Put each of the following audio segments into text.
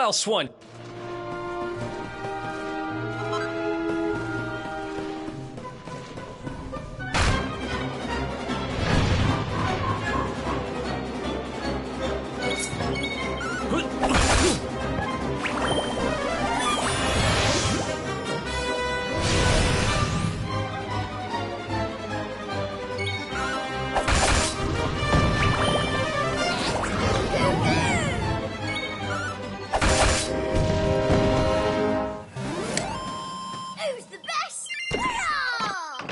else one? Who's the best? Hurrah!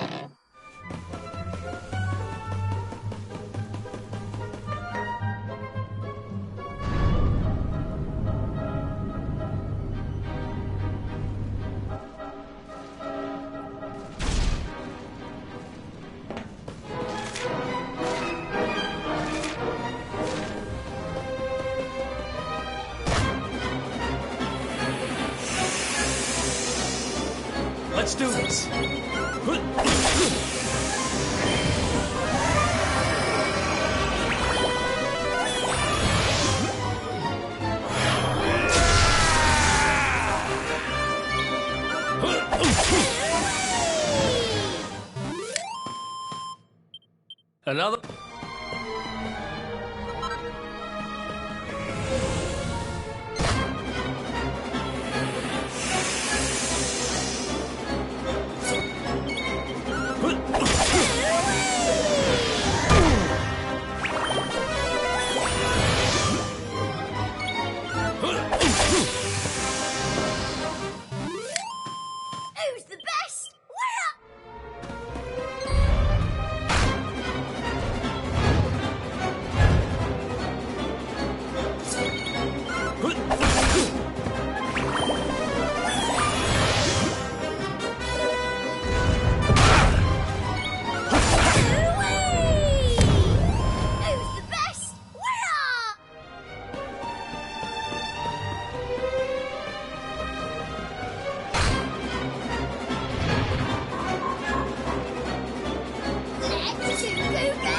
Let's do this. Another. Who's the best? Hurrah! Who's the best? Hurrah! Let's go!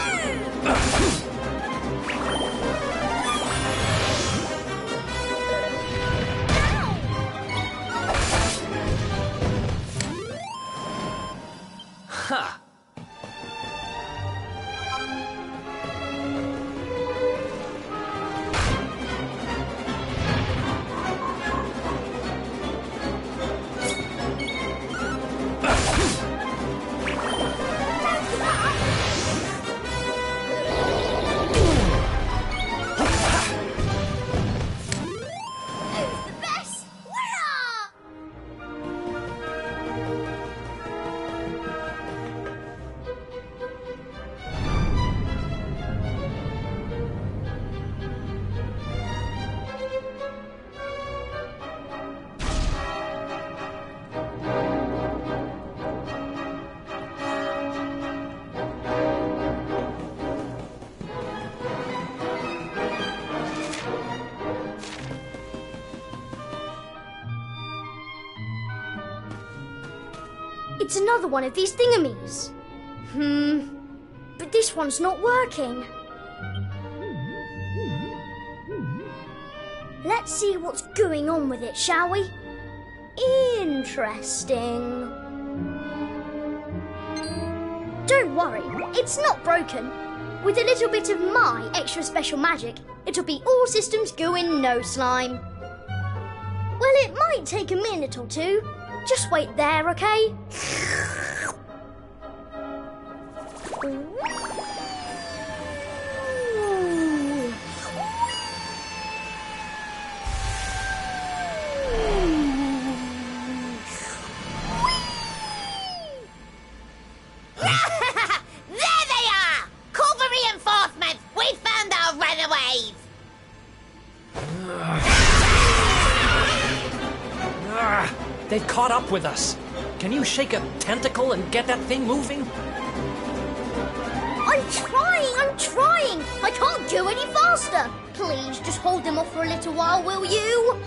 Ha! Who's the best? Hurrah! It's another one of these thingamies. But this one's not working. Let's see what's going on with it, shall we? Interesting. Don't worry, it's not broken. With a little bit of my extra special magic, it'll be all systems go in no slime. Well, it might take a minute or two. Just wait there, okay? There they are! Call for reinforcements! We found our runaways! They've caught up with us. Can you shake a tentacle and get that thing moving? I'm trying! I can't go any faster! Please, just hold them off for a little while, will you?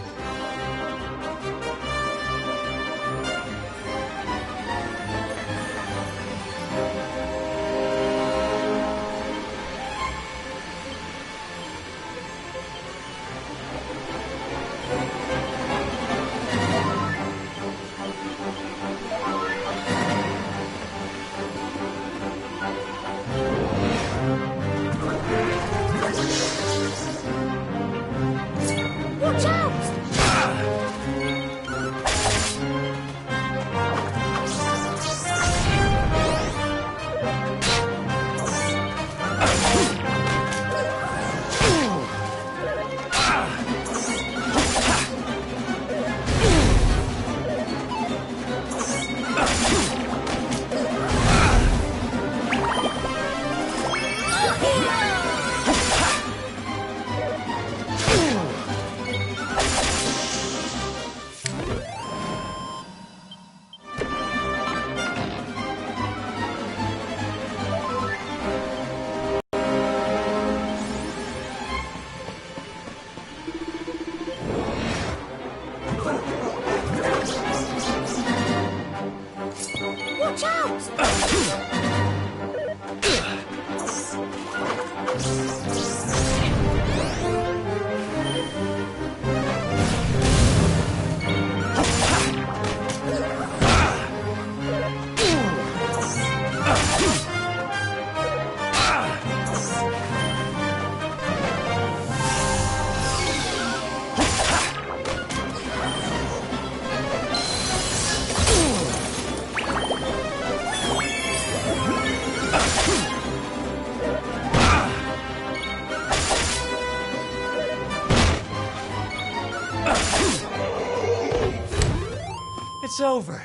It's over.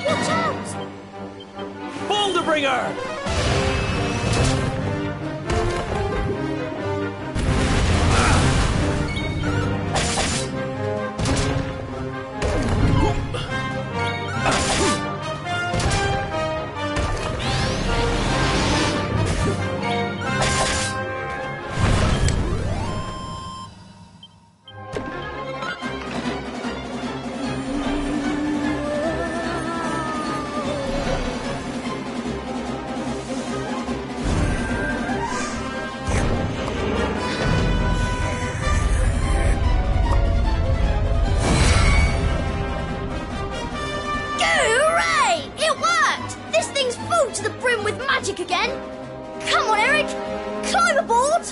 Watch out! Boulder Bringer! Hooray! It worked! This thing's full to the brim with magic again. Come on, Eric. Climb aboard.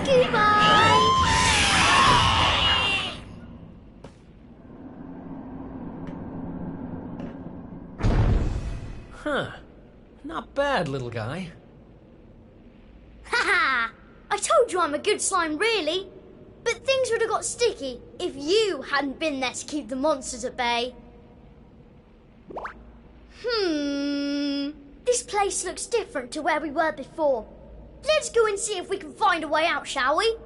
Goodbye. Huh. Not bad, little guy. Haha! I told you I'm a good slime, really. But things would have got sticky if you hadn't been there to keep the monsters at bay. This place looks different to where we were before. Let's go and see if we can find a way out, shall we?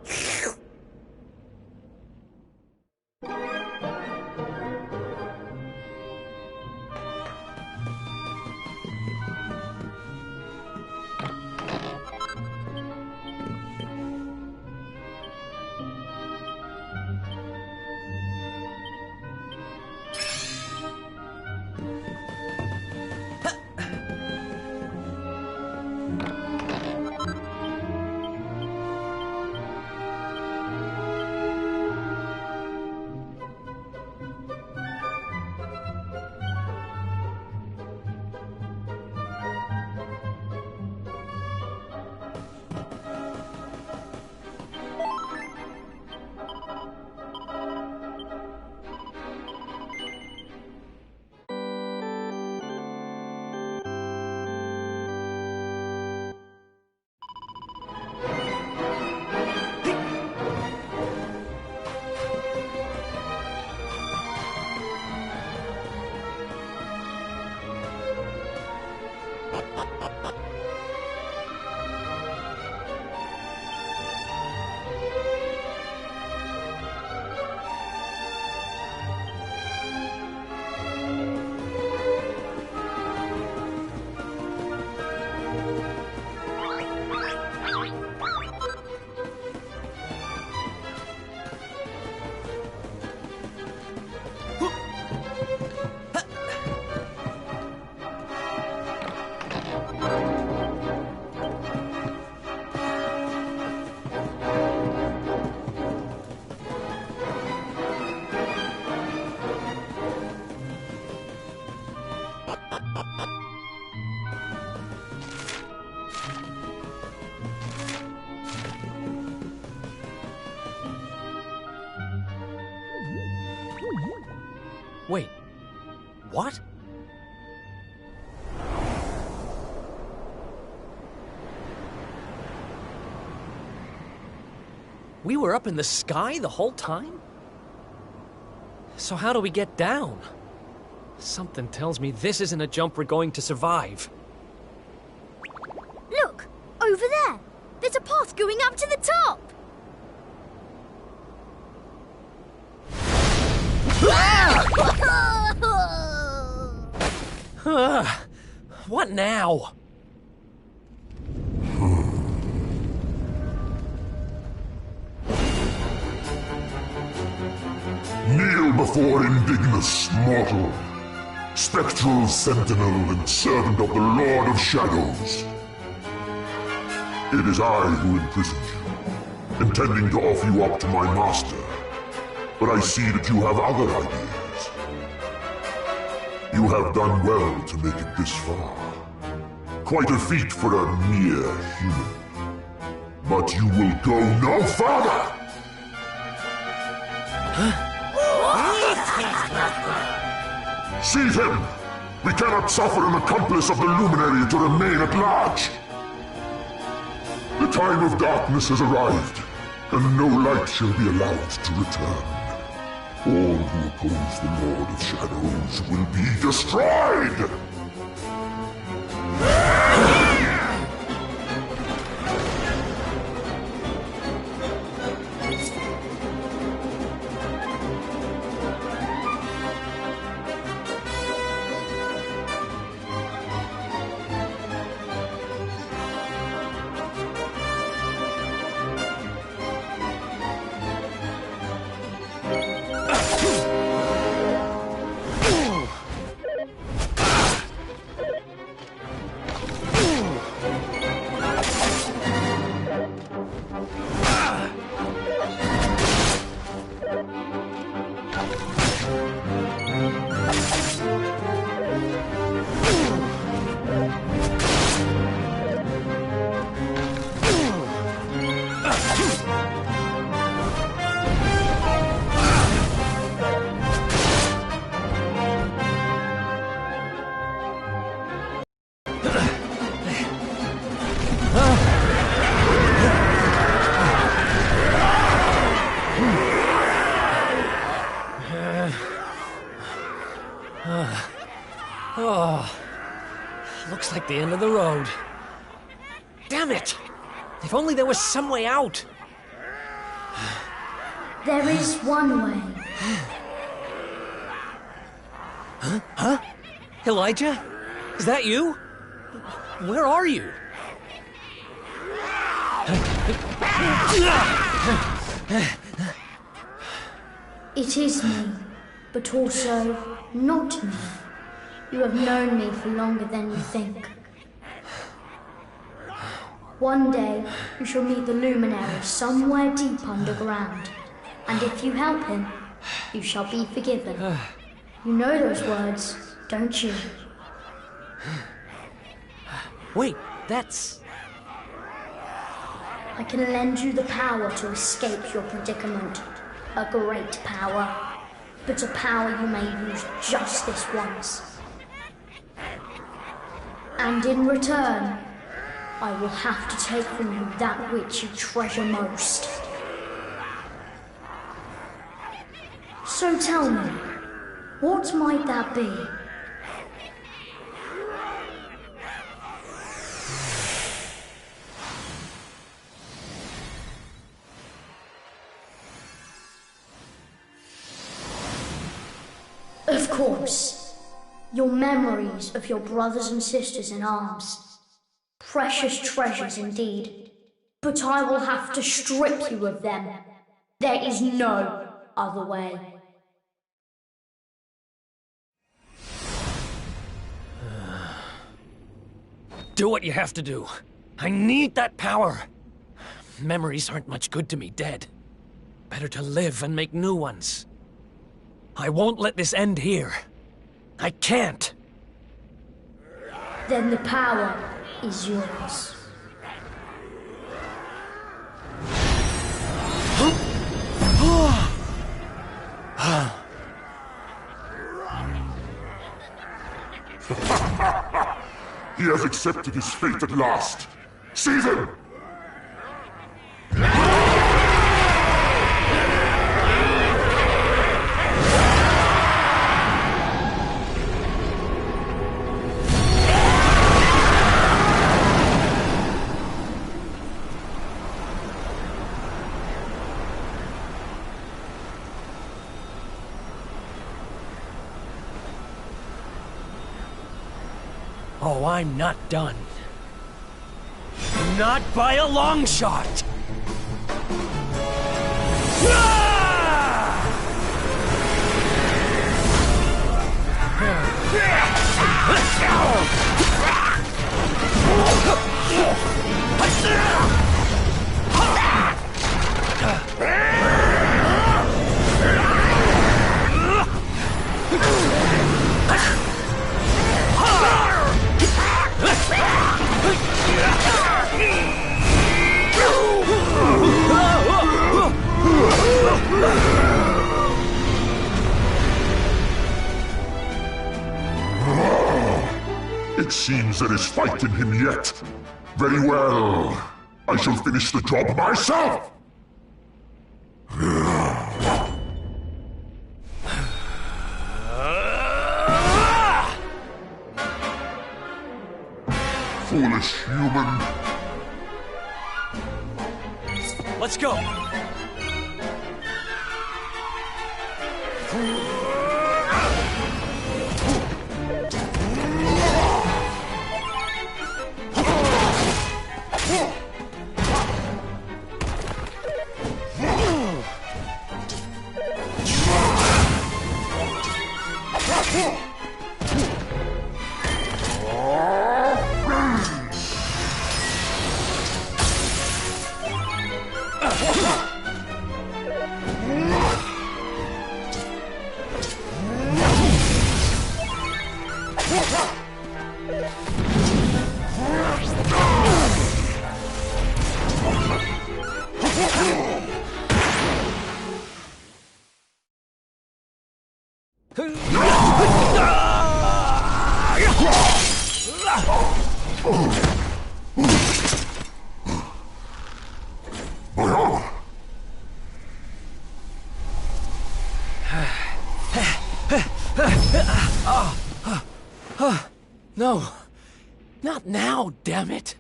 Wait, what? We were up in the sky the whole time? So how do we get down? Something tells me this isn't a jump we're going to survive. Look, over there. There's a path going up to the top. What now? Kneel before indignous mortal, spectral sentinel and servant of the Lord of Shadows. It is I who imprisoned you, intending to offer you up to my master. But I see that you have other ideas. You have done well to make it this far. Quite a feat for a mere human. But you will go no further! Seize him! We cannot suffer an accomplice of the Luminary to remain at large! The time of darkness has arrived, and no light shall be allowed to return. All who oppose the Lord of Shadows will be destroyed! Looks like the end of the road. Damn it! If only there was some way out. There is one way. Huh? Elijah? Is that you? Where are you? It is me, but also not me. You have known me for longer than you think. One day, you shall meet the Luminary somewhere deep underground. And if you help him, you shall be forgiven. You know those words, don't you? Wait, that's... I can lend you the power to escape your predicament. A great power. But a power you may use just this once. And in return, I will have to take from you that which you treasure most. So tell me, what might that be? Of course. Your memories of your brothers and sisters in arms. Precious treasures indeed. But I will have to strip you of them. There is no other way. Do what you have to do. I need that power. Memories aren't much good to me dead. Better to live and make new ones. I won't let this end here. I can't. Then the power is yours. He has accepted his fate at last. Seize him! Oh, I'm not done. Not by a long shot! It seems there is fight in him yet. Very well. I shall finish the job myself! Foolish human. Let's go! My armor! No. Not now, damn it.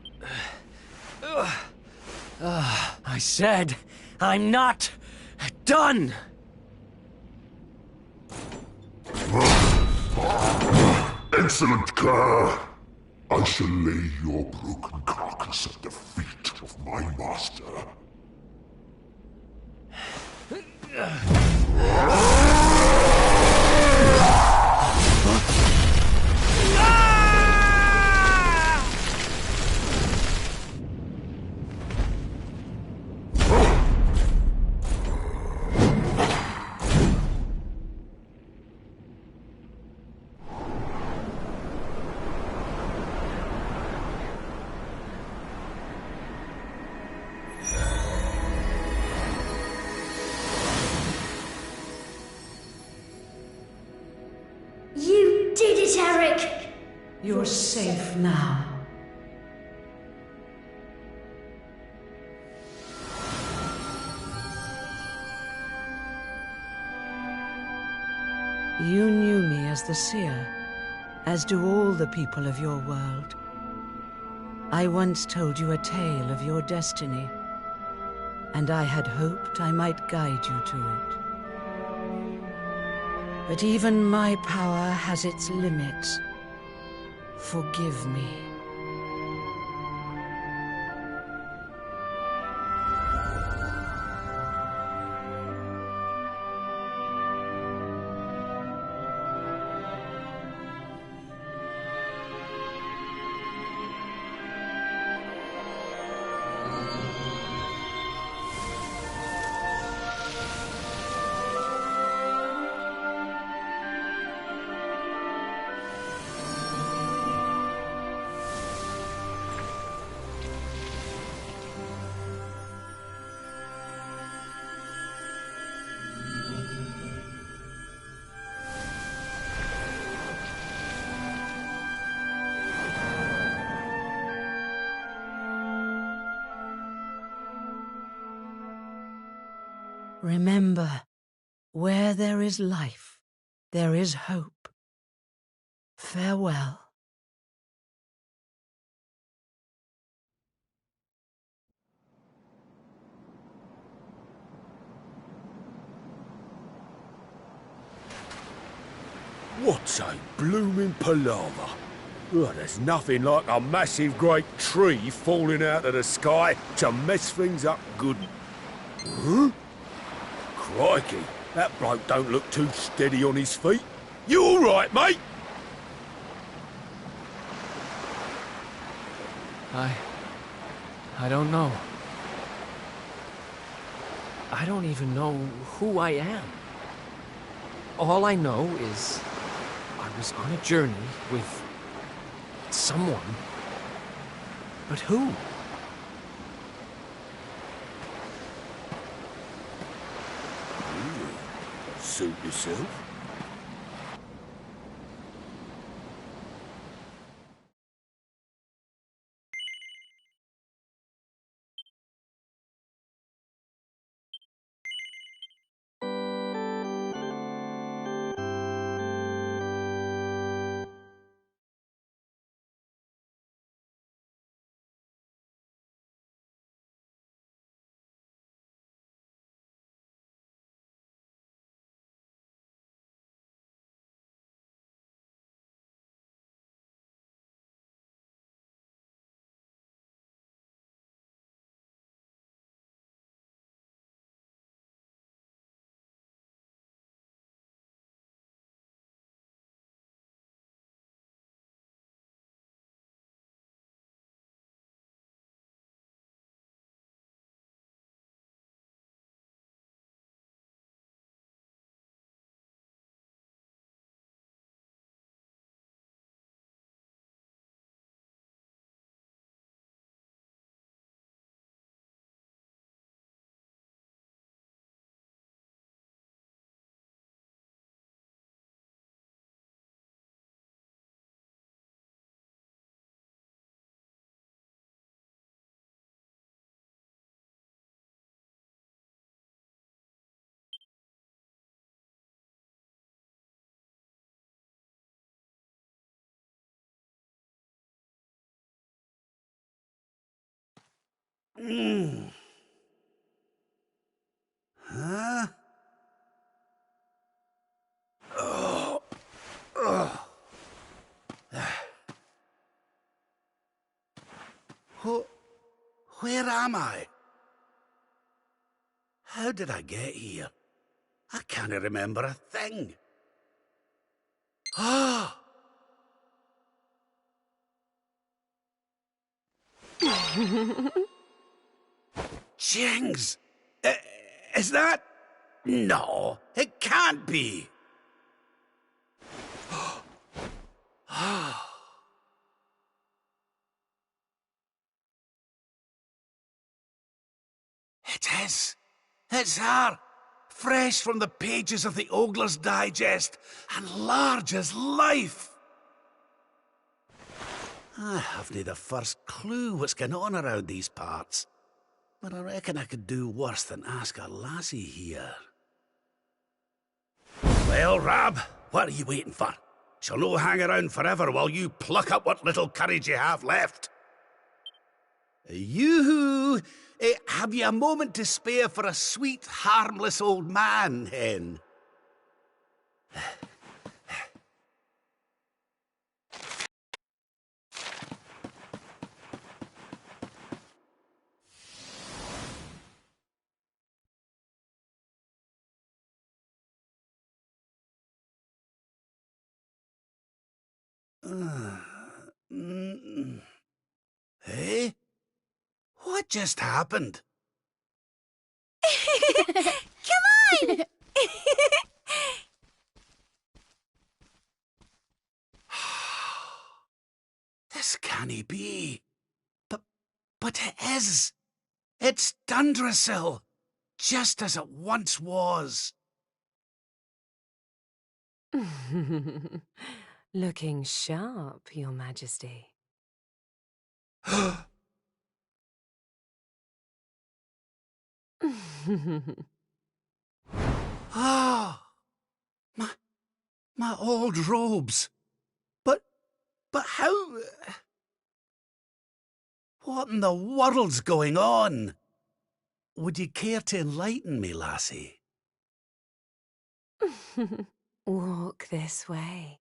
I said, I'm not done. Excellent care! I shall lay your broken carcass at the feet of my master. You did it, Eric! You're safe now. You knew me as the seer, as do all the people of your world. I once told you a tale of your destiny, and I had hoped I might guide you to it. But even my power has its limits. Forgive me. Remember, where there is life, there is hope. Farewell. What's a blooming palaver? Well, there's nothing like a massive great tree falling out of the sky to mess things up good. Huh? Crikey, that bloke don't look too steady on his feet. You all right, mate? I don't know. I don't even know who I am. All I know is I was on a journey with someone. But who? Suit yourself. Huh? Where am I? How did I get here? I can't remember a thing. Ah! Jings! Is that... No, it can't be. It is. It's her. Fresh from the pages of the Ogler's Digest, and large as life. I haven't the first clue what's going on around these parts, but I reckon I could do worse than ask a lassie here. Well, Rab, what are you waiting for? She'll no hang around forever while you pluck up what little courage you have left. Yoo-hoo! Have you a moment to spare for a sweet, harmless old man, hen? Hey? What just happened? Come on! This can't be. But it is. It's Dundrasil, just as it once was. Looking sharp, Your Majesty. Ah, my old robes. But how... What in the world's going on? Would you care to enlighten me, lassie? Walk this way.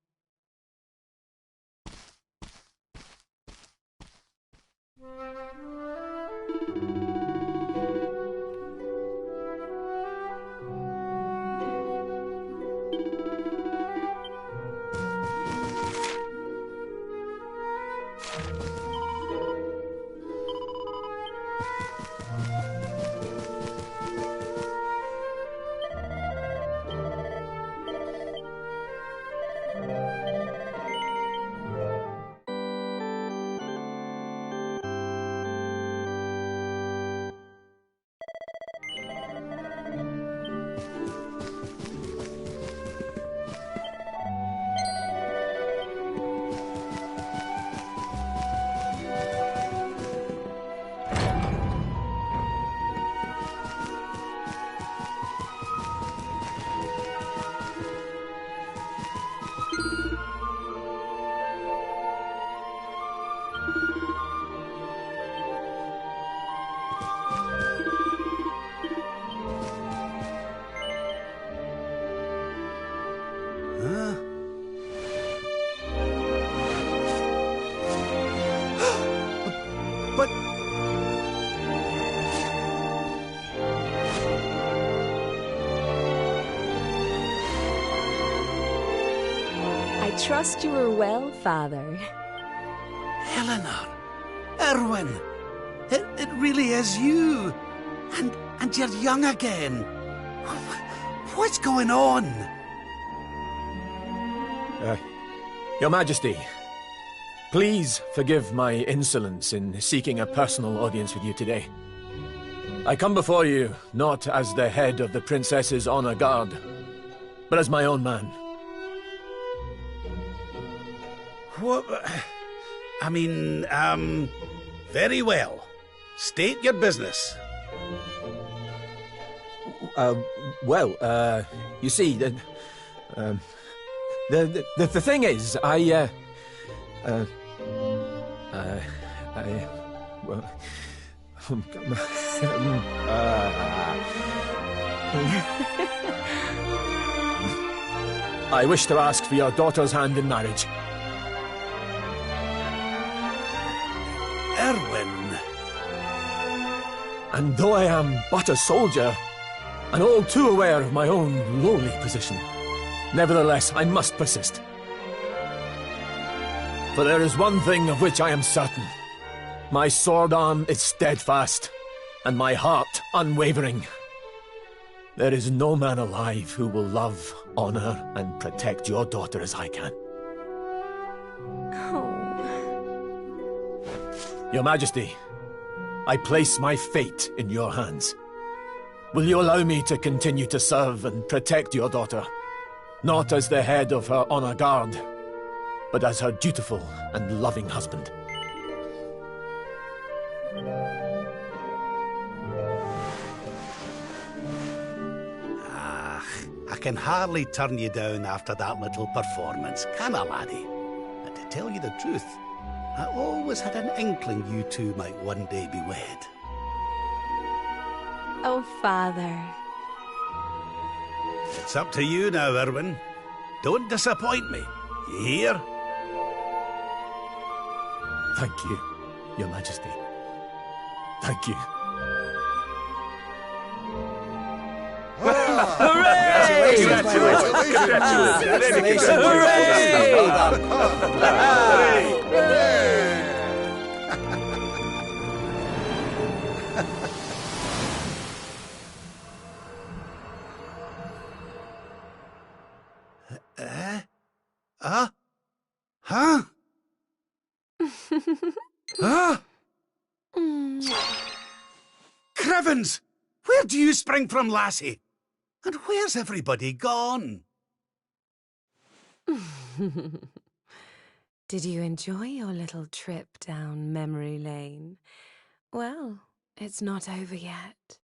But... I trust you are well, Father. Eleanor, Erwin, it really is you. And you're young again. What's going on? Your Majesty, please forgive my insolence in seeking a personal audience with you today. I come before you not as the head of the Princess's honor guard, but as my own man. What? I mean, very well. State your business. You see, the thing is, I wish to ask for your daughter's hand in marriage. Erwin. And though I am but a soldier, and all too aware of my own lowly position, nevertheless I must persist. For there is one thing of which I am certain. My sword arm is steadfast, and my heart unwavering. There is no man alive who will love, honor, and protect your daughter as I can. Oh. Your Majesty, I place my fate in your hands. Will you allow me to continue to serve and protect your daughter? Not as the head of her honor guard, but as her dutiful and loving husband. I can hardly turn you down after that little performance, can I, laddie? And to tell you the truth, I always had an inkling you two might one day be wed. Oh, Father. It's up to you now, Erwin. Don't disappoint me. You hear? Thank you, Your Majesty. Thank you. Hooray! Congratulations! Huh? Huh? Crevens! Where do you spring from, lassie? And where's everybody gone? Did you enjoy your little trip down memory lane? Well, it's not over yet.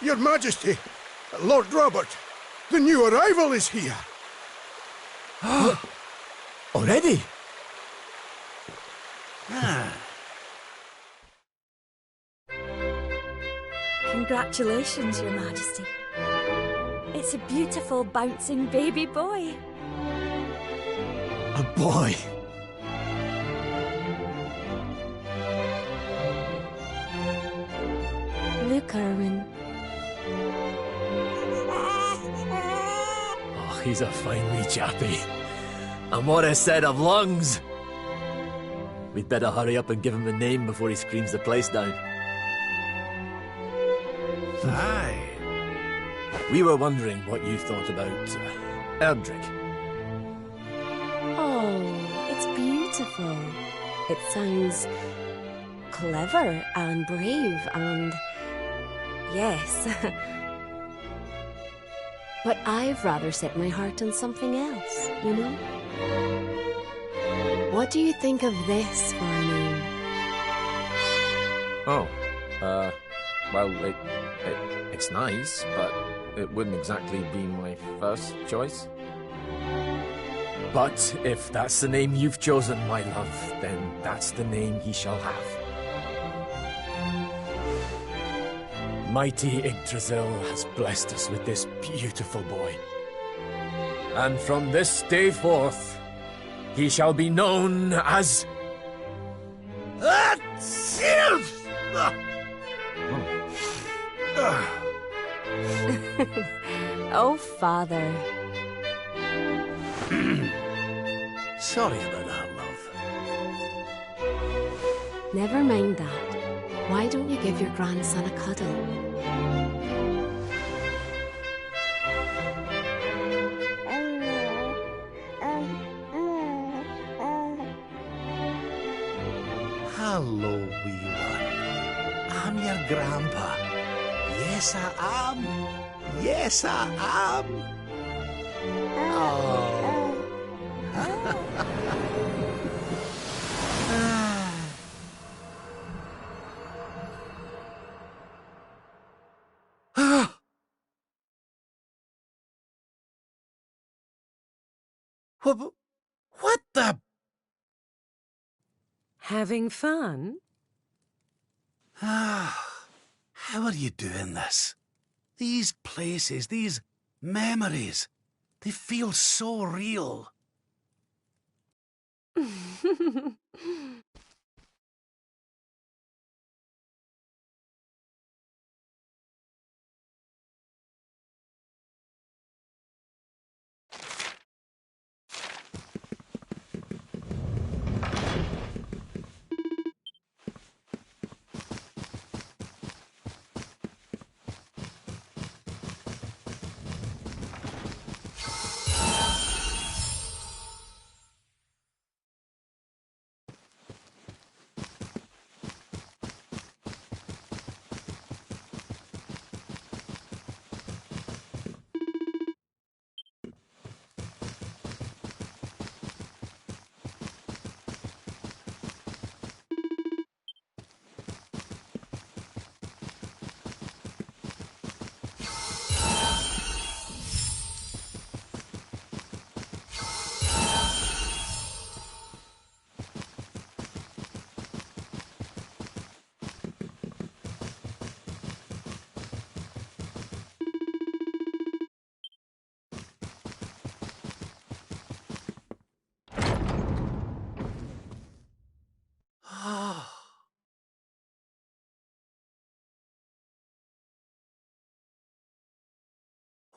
Your Majesty, Lord Robert, the new arrival is here. Already? Congratulations, Your Majesty. It's a beautiful, bouncing baby boy. A boy. Look, Erwin. Oh, he's a fine wee chappie. And what a set of lungs! We'd better hurry up and give him a name before he screams the place down. Aye. We were wondering what you thought about Erdrick. Oh, it's beautiful. It sounds clever and brave and... yes. But I've rather set my heart on something else, you know? What do you think of this for a name? Oh, well, it's nice, but it wouldn't exactly be my first choice. But if that's the name you've chosen, my love, then that's the name he shall have. Mighty Yggdrasil has blessed us with this beautiful boy. And from this day forth, he shall be known as... Oh, Father. Sorry about that, love. Never mind that. Why don't you give your grandson a cuddle? Hello, wee one. I'm your grandpa. Yes, I am. Yes, I am. Oh. What the... Having fun? How are you doing this? These places, these memories, they feel so real.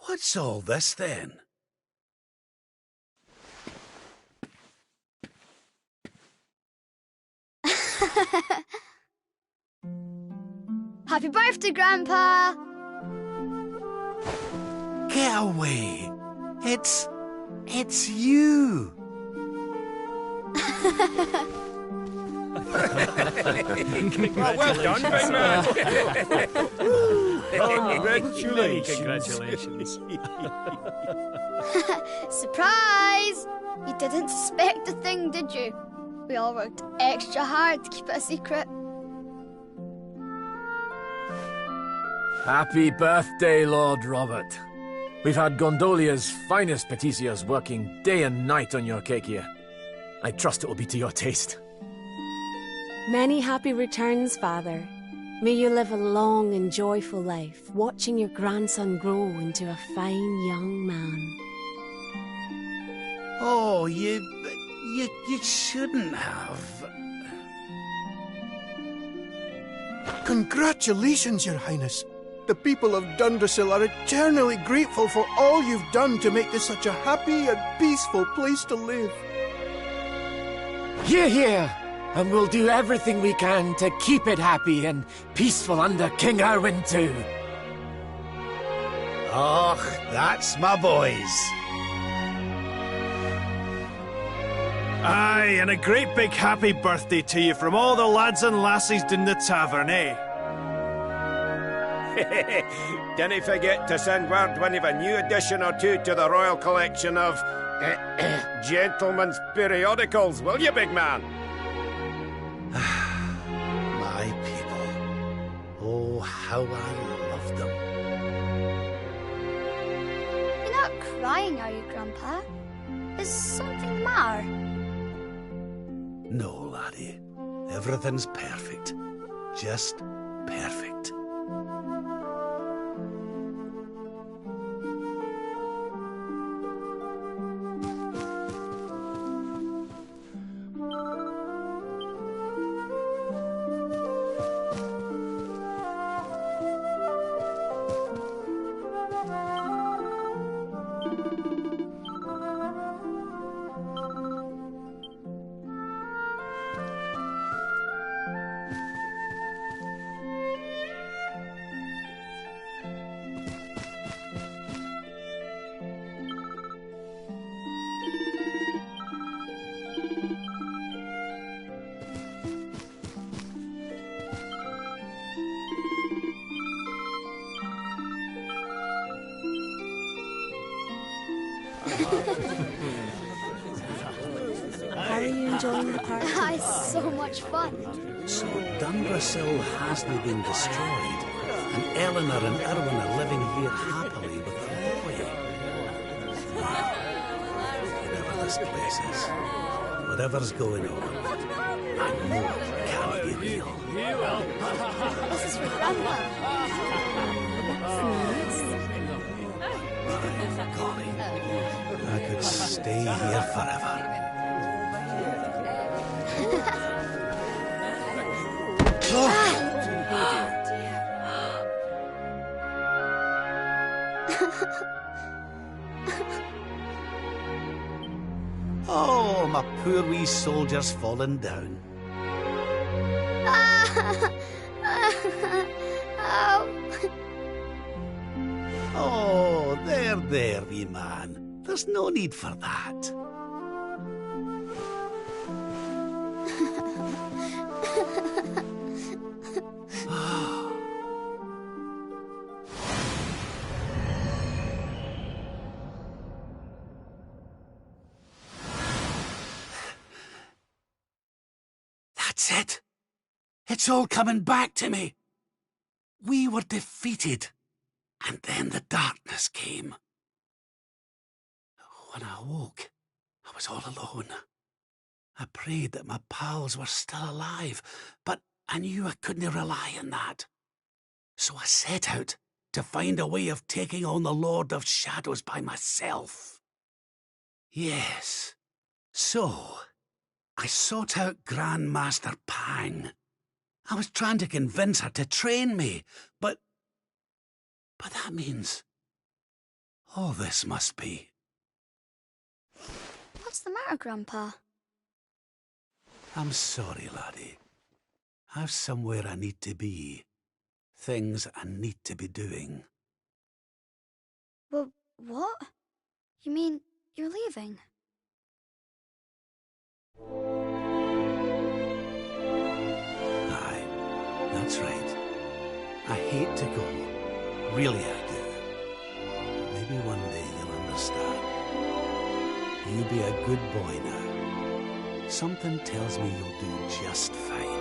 What's all this then? Happy birthday, Grandpa! Get away! It's you! Well done, big man! Congratulations. Surprise! You didn't suspect a thing, did you? We all worked extra hard to keep it a secret. Happy birthday, Lord Robert. We've had Gondolia's finest patissiers working day and night on your cake here. I trust it will be to your taste. Many happy returns, Father. May you live a long and joyful life, watching your grandson grow into a fine young man. Oh, you shouldn't have. Congratulations, Your Highness. The people of Dundrasil are eternally grateful for all you've done to make this such a happy and peaceful place to live. Hear, hear! And we'll do everything we can to keep it happy and peaceful under King Erwin too. Oh, that's my boys. Aye, and a great big happy birthday to you from all the lads and lassies in the tavern, eh? Didn't forget to send word when you've a new edition or two to the Royal Collection of gentlemen's periodicals, will you, big man? My people. Oh, how I love them. You're not crying, are you, Grandpa? Is something the matter? No, laddie. Everything's perfect. Just perfect. How are you enjoying the party? It's so much fun. So Dundrasil hasn't been destroyed, and Eleanor and Erwin are living here happily with the boy. Whatever this place is, whatever's going on, I know it can't be real. This is for Grandpa. My golly, I could stay here forever. Oh, my poor wee soldier's fallen down. Oh, there, wee man. There's no need for that. That's it. It's all coming back to me. We were defeated, and then the darkness came. When I woke, I was all alone. I prayed that my pals were still alive, but I knew I couldn't rely on that. So I set out to find a way of taking on the Lord of Shadows by myself. Yes, so I sought out Grandmaster Pang. I was trying to convince her to train me, but that means all this must be. What's the matter, Grandpa? I'm sorry, laddie. I've somewhere I need to be. Things I need to be doing. Well, what? You mean you're leaving? Aye, that's right. I hate to go. Really I do. But maybe one day you'll understand. You be a good boy now. Something tells me you'll do just fine.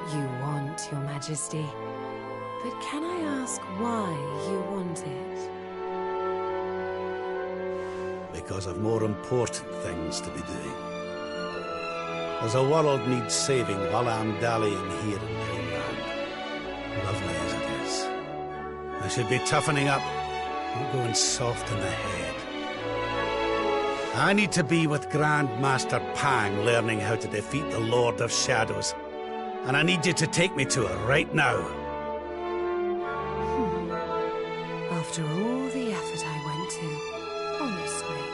what you want, Your Majesty. But can I ask why you want it? Because of more important things to be doing. There's a world needs saving while I'm dallying here in Dreamland. Lovely as it is. I should be toughening up, not going soft in the head. I need to be with Grand Master Pang learning how to defeat the Lord of Shadows. And I need you to take me to her right now. After all the effort I went to, honestly,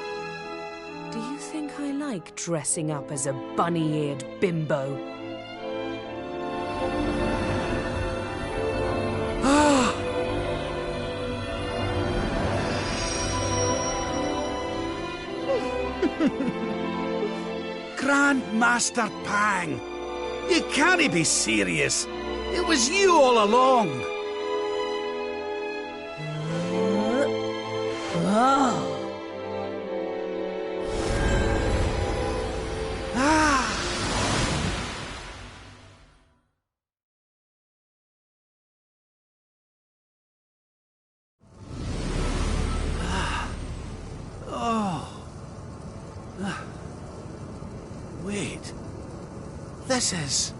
do you think I like dressing up as a bunny-eared bimbo? Grand Master Pang! You can't be serious! It was you all along! Wait. This is...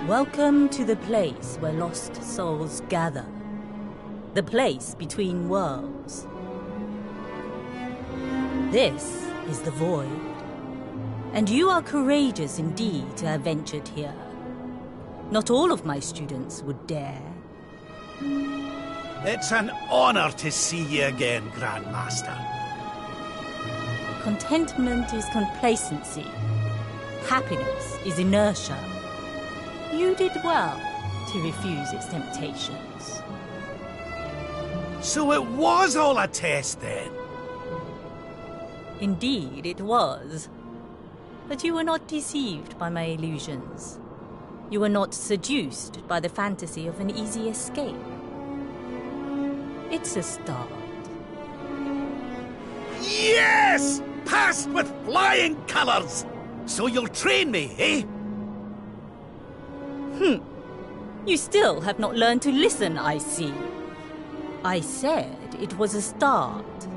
Welcome to the place where lost souls gather. The place between worlds. This is the Void. And you are courageous indeed to have ventured here. Not all of my students would dare. It's an honor to see you again, Grand Master. Contentment is complacency. Happiness is inertia. You did well to refuse its temptations. So it was all a test then? Indeed, it was. But you were not deceived by my illusions. You were not seduced by the fantasy of an easy escape. It's a start. Yes! Passed with flying colours! So you'll train me, eh? You still have not learned to listen, I see. I said it was a start.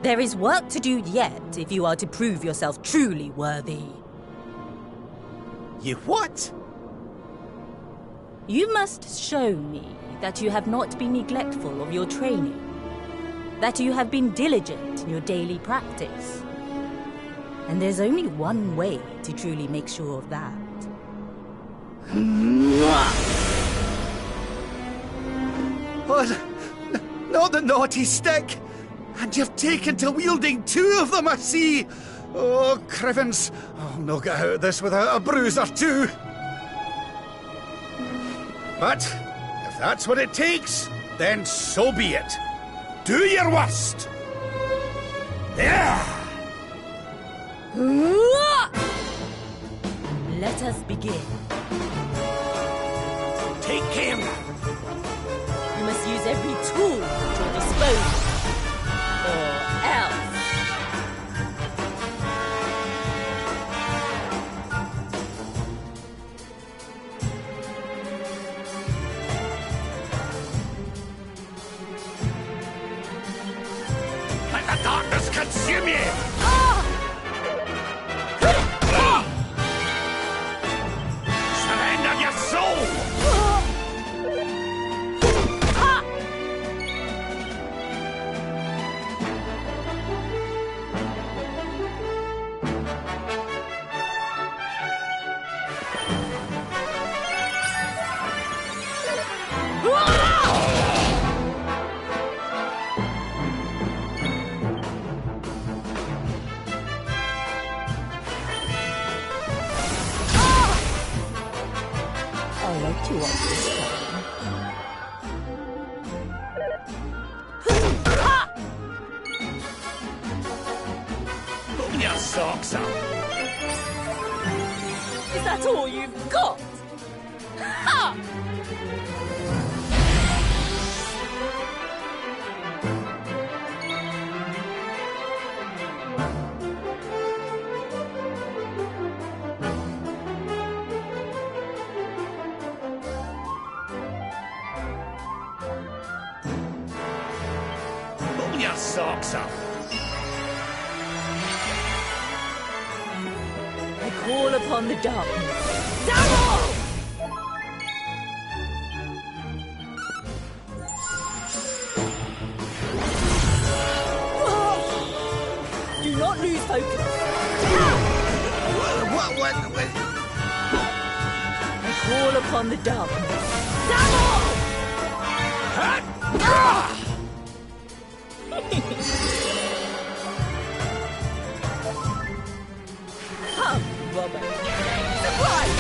There is work to do yet if you are to prove yourself truly worthy. You what? You must show me that you have not been neglectful of your training. That you have been diligent in your daily practice. And there's only one way to truly make sure of that. Oh, not the naughty stick! And you've taken to wielding two of them, I see! Oh, Crivens, I'll not get out of this without a bruise or two! But, if that's what it takes, then so be it. Do your worst! There! Let us begin. Take care! You must use every tool at your disposal. Or else. Let the darkness consume you! Surrender your soul! let you off this time. Pull your socks up. Is that all you've got? Ha! Pull your socks up. I call upon the darkness. Devil! Do not lose focus. What? I call upon the darkness. Devil! Come, Robert. Surprise!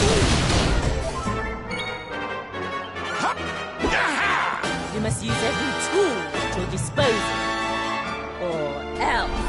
You must use every tool at your disposal, or else.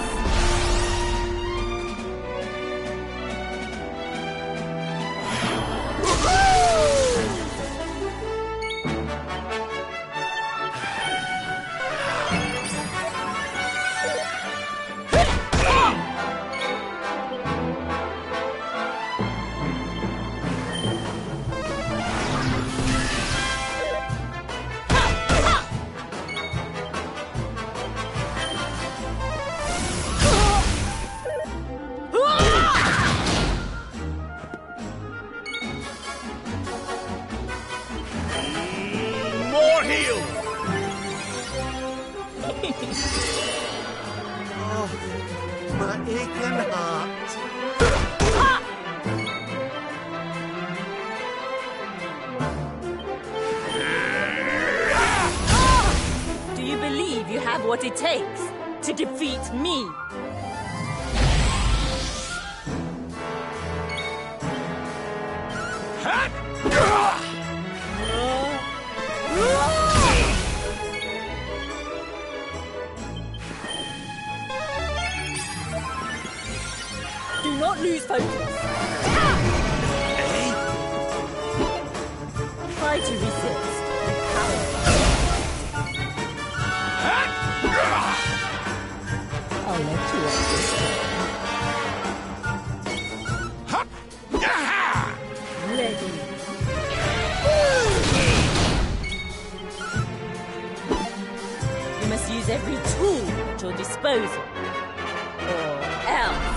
More heal! Oh, my aching heart. Do you believe you have what it takes to defeat me? Do not lose focus. Try to resist. I'll let you off this time. Ready. You must use every tool at your disposal, or else.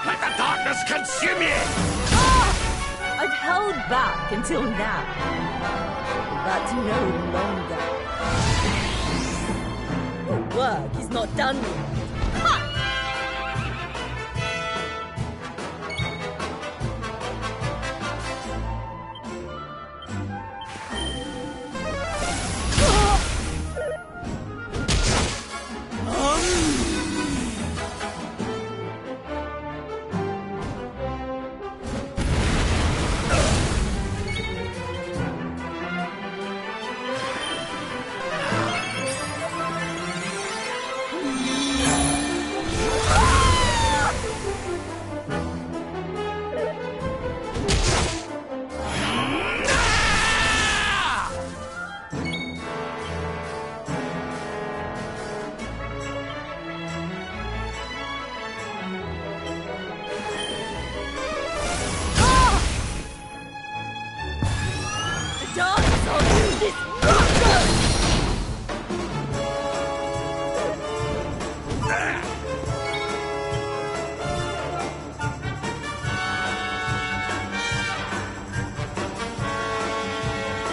Let the darkness consume you! I've held back until now, but no longer. Your work is not done yet. Dance on this rocker!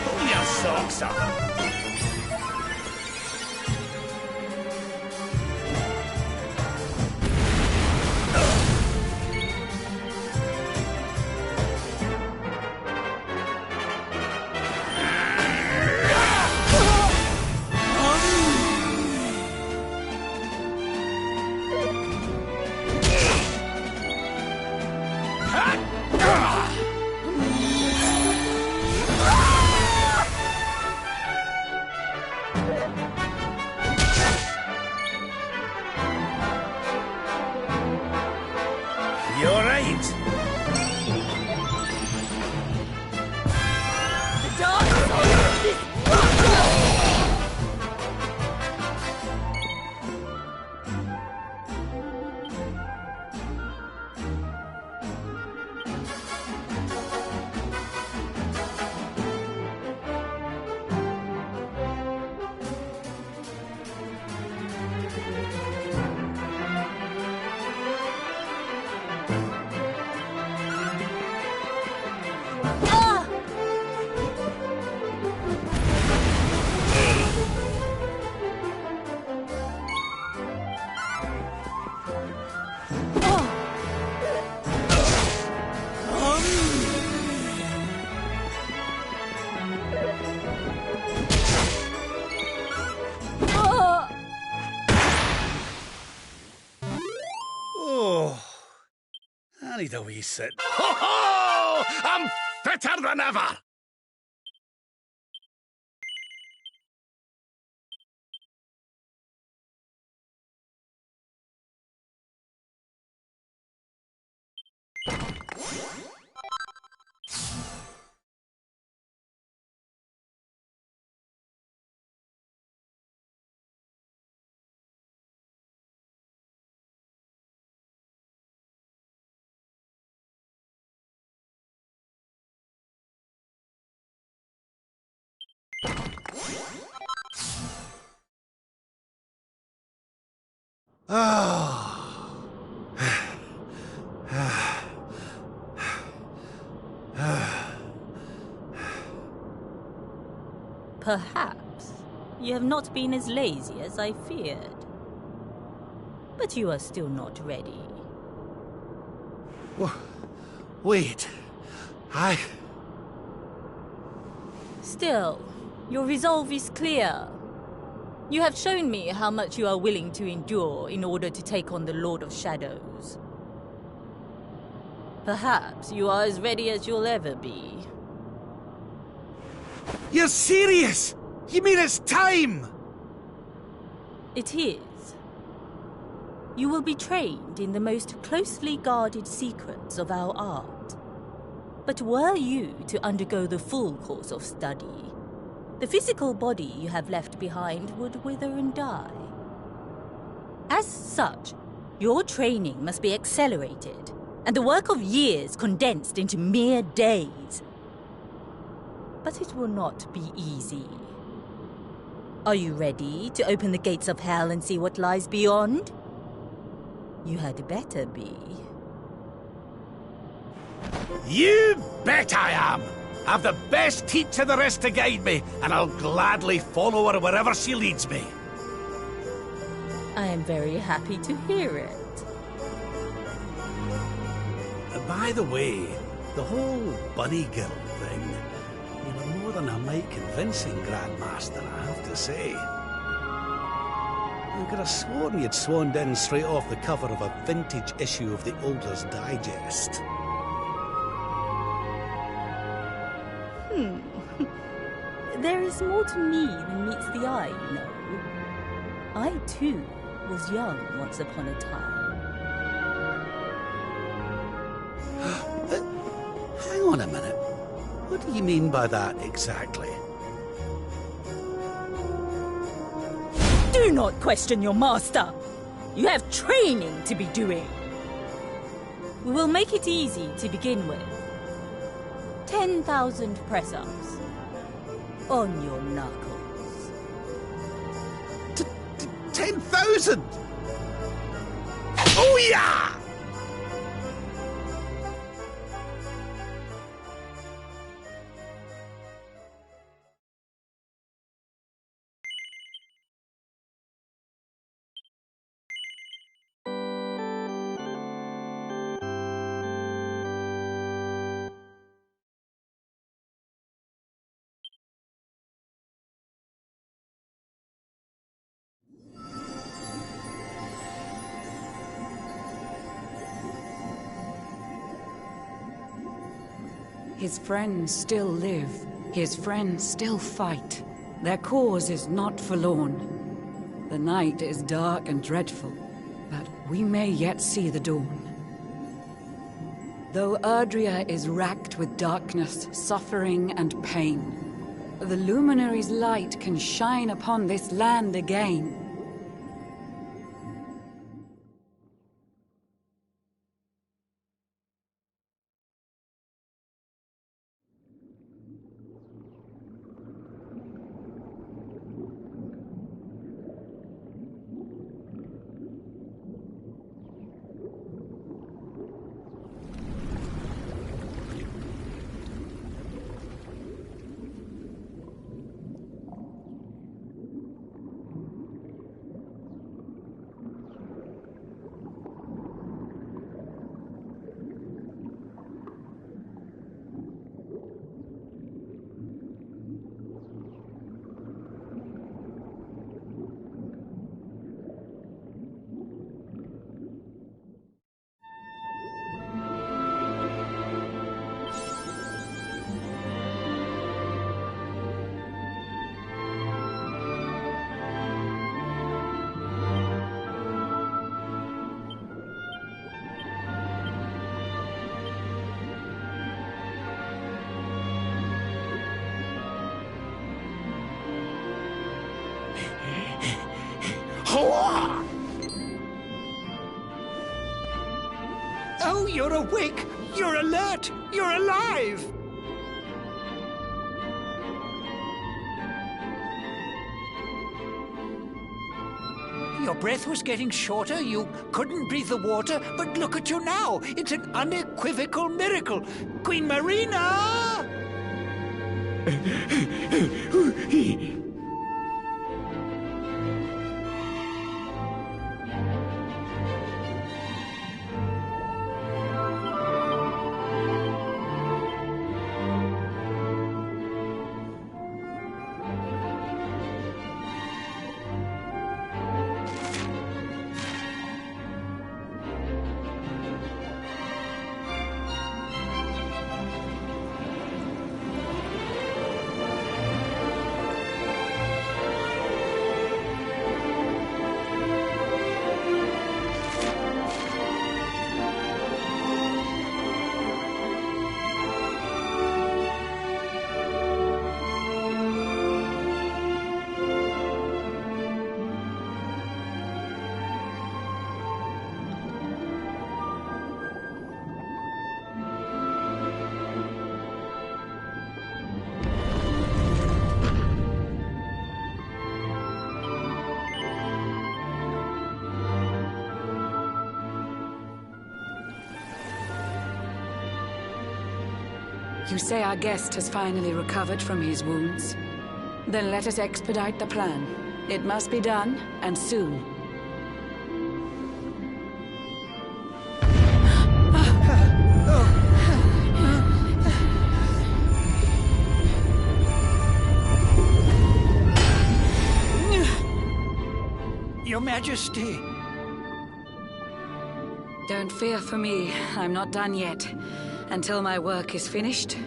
Pull your socks up. I need a wee sit. Ho ho! I'm fitter than ever! Perhaps you have not been as lazy as I feared. But you are still not ready. Wait. Still, your resolve is clear. You have shown me how much you are willing to endure in order to take on the Lord of Shadows. Perhaps you are as ready as you'll ever be. You're serious? You mean it's time? It is. You will be trained in the most closely guarded secrets of our art. But were you to undergo the full course of study, the physical body you have left behind would wither and die. As such, your training must be accelerated, and the work of years condensed into mere days. But it will not be easy. Are you ready to open the gates of hell and see what lies beyond? You had better be. You bet I am! I've the best teacher there is to guide me, and I'll gladly follow her wherever she leads me. I am very happy to hear it. By the way, the whole Bunny Guild thing, you know, more than a mite convincing, Grandmaster, I have to say. I could have sworn you'd swaned in straight off the cover of a vintage issue of the Olders Digest. There is more to me than meets the eye, you know. I, too, was young once upon a time. Hang on a minute. What do you mean by that exactly? Do not question your master! You have training to be doing. We will make it easy to begin with. 10,000 press-ups. On your knuckles. 10,000! Oh yeah! His friends still live. His friends still fight. Their cause is not forlorn. The night is dark and dreadful, but we may yet see the dawn. Though Erdrea is racked with darkness, suffering, and pain, the Luminary's light can shine upon this land again. You're awake! You're alert! You're alive! Your breath was getting shorter, you couldn't breathe the water, but look at you now! It's an unequivocal miracle! Queen Marina! You say our guest has finally recovered from his wounds? Then let us expedite the plan. It must be done, and soon. Your Majesty! Don't fear for me. I'm not done yet. Until my work is finished,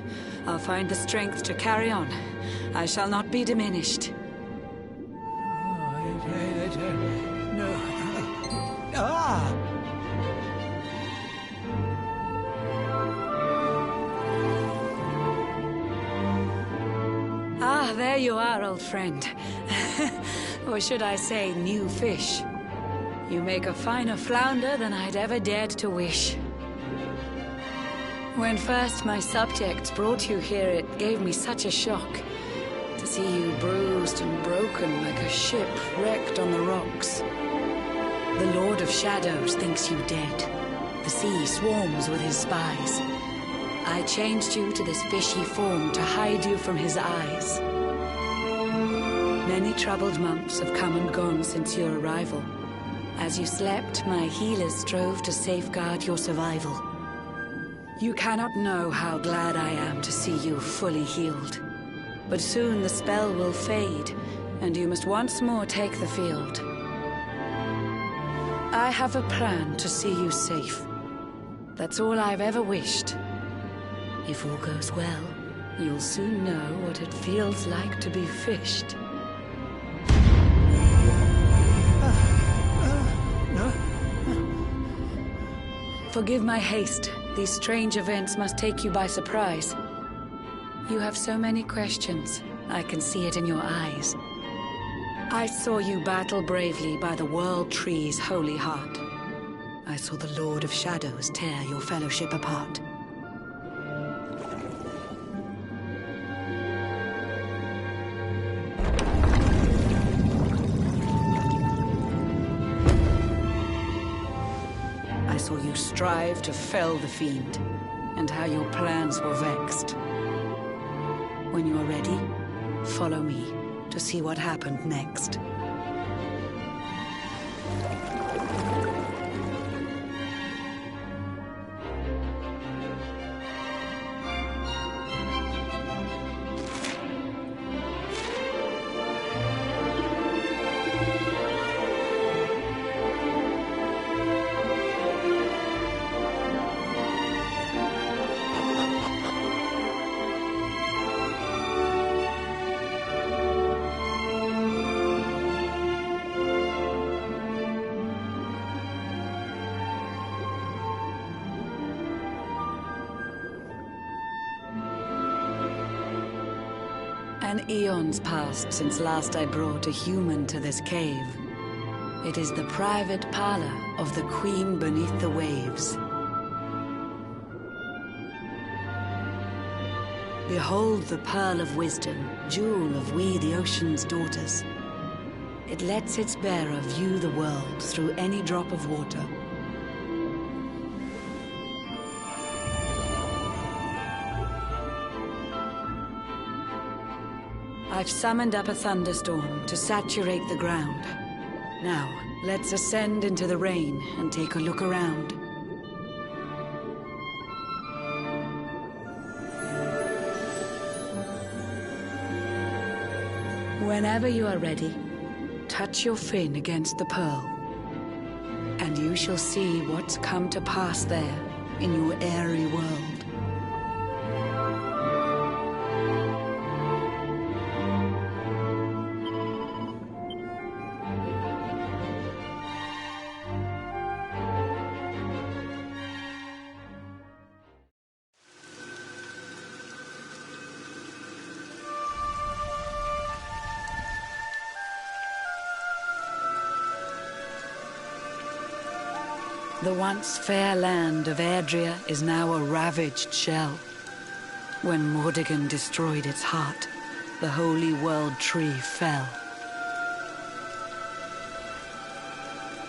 I'll find the strength to carry on. I shall not be diminished. Ah, there you are, old friend. Or should I say, new fish. You make a finer flounder than I'd ever dared to wish. When first my subjects brought you here, it gave me such a shock to see you bruised and broken like a ship wrecked on the rocks. The Lord of Shadows thinks you dead. The sea swarms with his spies. I changed you to this fishy form to hide you from his eyes. Many troubled months have come and gone since your arrival. As you slept, my healers strove to safeguard your survival. You cannot know how glad I am to see you fully healed. But soon the spell will fade, and you must once more take the field. I have a plan to see you safe. That's all I've ever wished. If all goes well, you'll soon know what it feels like to be fished. Forgive my haste. These strange events must take you by surprise. You have so many questions. I can see it in your eyes. I saw you battle bravely by the World Tree's holy heart. I saw the Lord of Shadows tear your fellowship apart. I saw you strive to fell the fiend, and how your plans were vexed. When you are ready, follow me to see what happened next. An eon's passed since last I brought a human to this cave. It is the private parlor of the Queen beneath the waves. Behold the pearl of wisdom, jewel of we the ocean's daughters. It lets its bearer view the world through any drop of water. I've summoned up a thunderstorm to saturate the ground. Now, let's ascend into the rain and take a look around. Whenever you are ready, touch your fin against the pearl, and you shall see what's come to pass there in your airy world. The once fair land of Erdrea is now a ravaged shell. When Mordegon destroyed its heart, the holy world tree fell.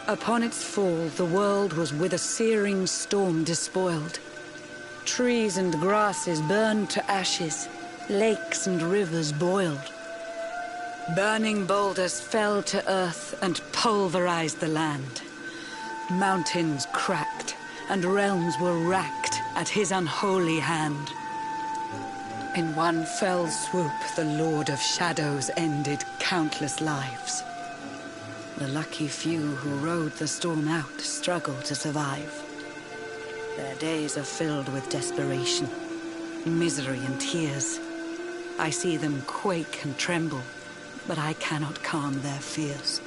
Upon its fall, the world was with a searing storm despoiled. Trees and grasses burned to ashes, lakes and rivers boiled. Burning boulders fell to earth and pulverized the land. Mountains cracked, and realms were racked at his unholy hand. In one fell swoop, the Lord of Shadows ended countless lives. The lucky few who rode the storm out struggle to survive. Their days are filled with desperation, misery and tears. I see them quake and tremble, but I cannot calm their fears.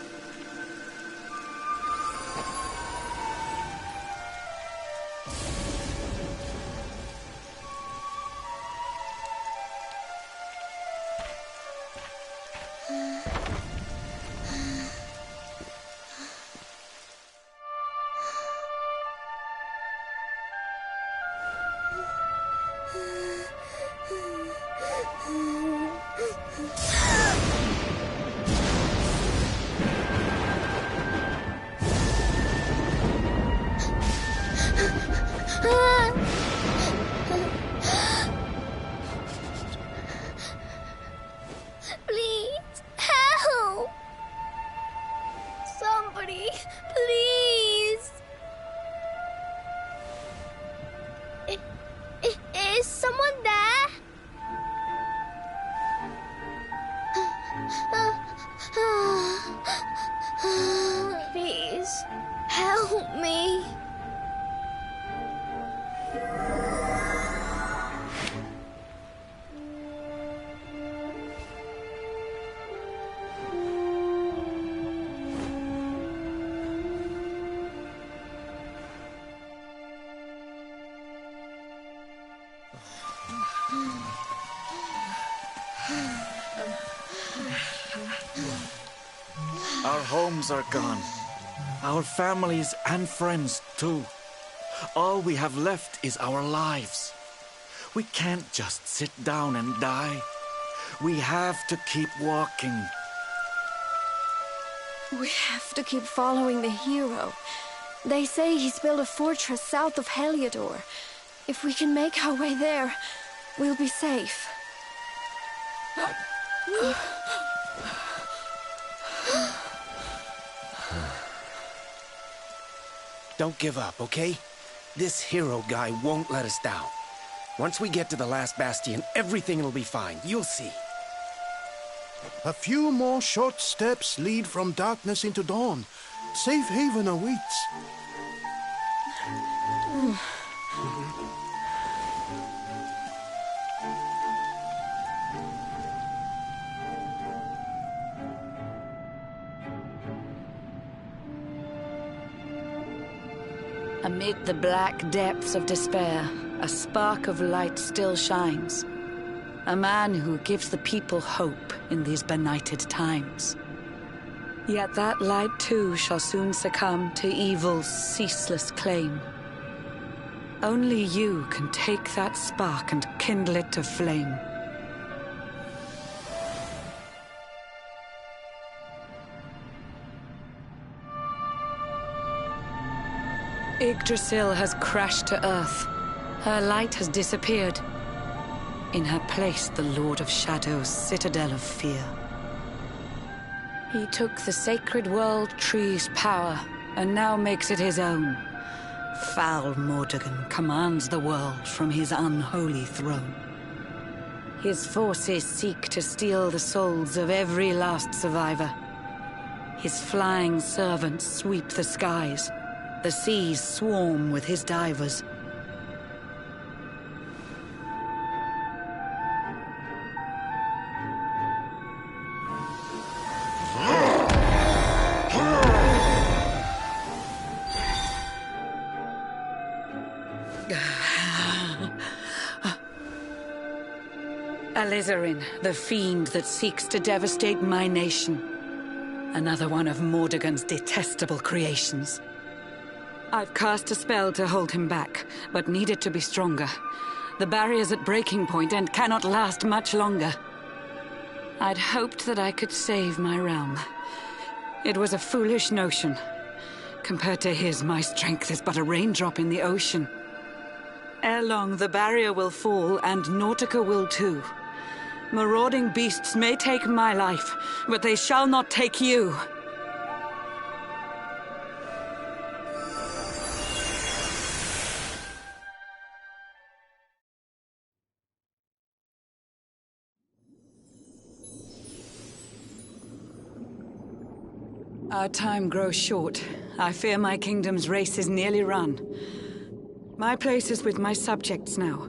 Please, help! Somebody, please! Is someone there? Please, help me. Our homes are gone. Our families and friends, too. All we have left is our lives. We can't just sit down and die. We have to keep walking. We have to keep following the hero. They say he's built a fortress south of Heliodor. If we can make our way there, we'll be safe. Don't give up, okay? This hero guy won't let us down. Once we get to the last bastion, everything will be fine. You'll see. A few more short steps lead from darkness into dawn. Safe haven awaits. Amid the black depths of despair, a spark of light still shines. A man who gives the people hope in these benighted times. Yet that light too shall soon succumb to evil's ceaseless claim. Only you can take that spark and kindle it to flame. Yggdrasil has crashed to Earth. Her light has disappeared. In her place, the Lord of Shadow's citadel of fear. He took the sacred world tree's power, and now makes it his own. Foul Mordegon commands the world from his unholy throne. His forces seek to steal the souls of every last survivor. His flying servants sweep the skies. The seas swarm with his divers. Alizarin, the fiend that seeks to devastate my nation. Another one of Mordegon's detestable creations. I've cast a spell to hold him back, but need it to be stronger. The barrier's at breaking point and cannot last much longer. I'd hoped that I could save my realm. It was a foolish notion. Compared to his, my strength is but a raindrop in the ocean. Ere long, the barrier will fall, and Nautica will too. Marauding beasts may take my life, but they shall not take you. Our time grows short. I fear my kingdom's race is nearly run. My place is with my subjects now.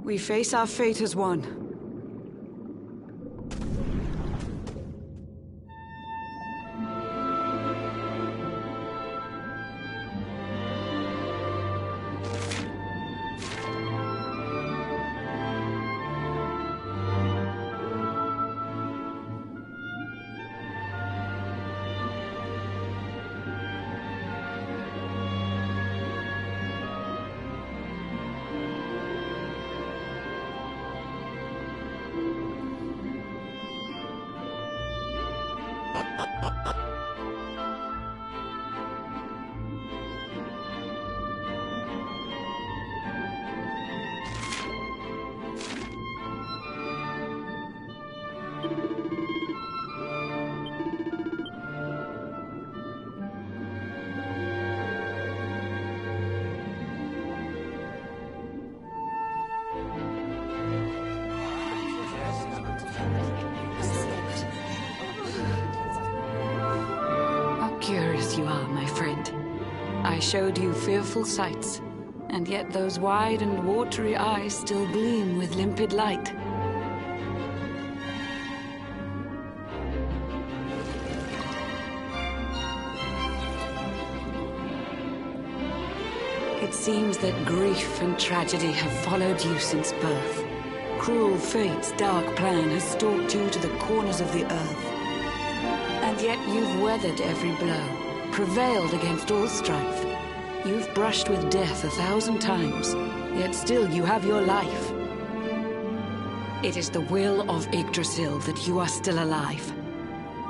We face our fate as one. Curious you are, my friend. I showed you fearful sights, and yet those wide and watery eyes still gleam with limpid light. It seems that grief and tragedy have followed you since birth. Cruel fate's dark plan has stalked you to the corners of the earth. And yet you've weathered every blow, prevailed against all strife. You've brushed with death 1,000 times, yet still you have your life. It is the will of Yggdrasil that you are still alive.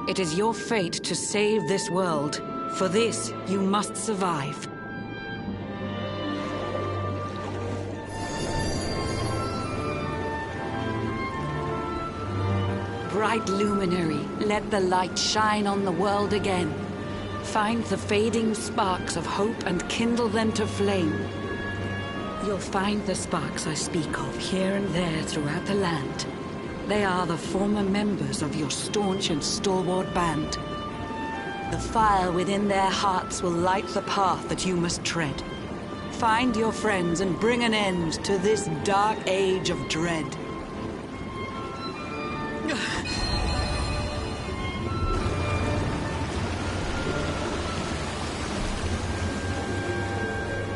It is your fate to save this world. For this, you must survive. Bright luminary, let the light shine on the world again. Find the fading sparks of hope and kindle them to flame. You'll find the sparks I speak of here and there throughout the land. They are the former members of your staunch and stalwart band. The fire within their hearts will light the path that you must tread. Find your friends and bring an end to this dark age of dread.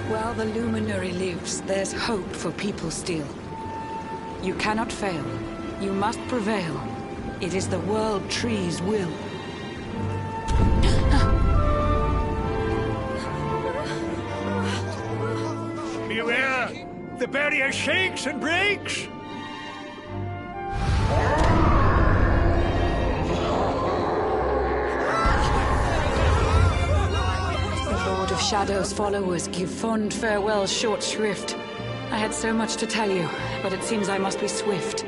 While the luminary lives, there's hope for people still. You cannot fail. You must prevail. It is the World Tree's will. Beware The barrier shakes and breaks! The Lord of Shadow's followers give fond farewell short shrift. I had so much to tell you, but it seems I must be swift.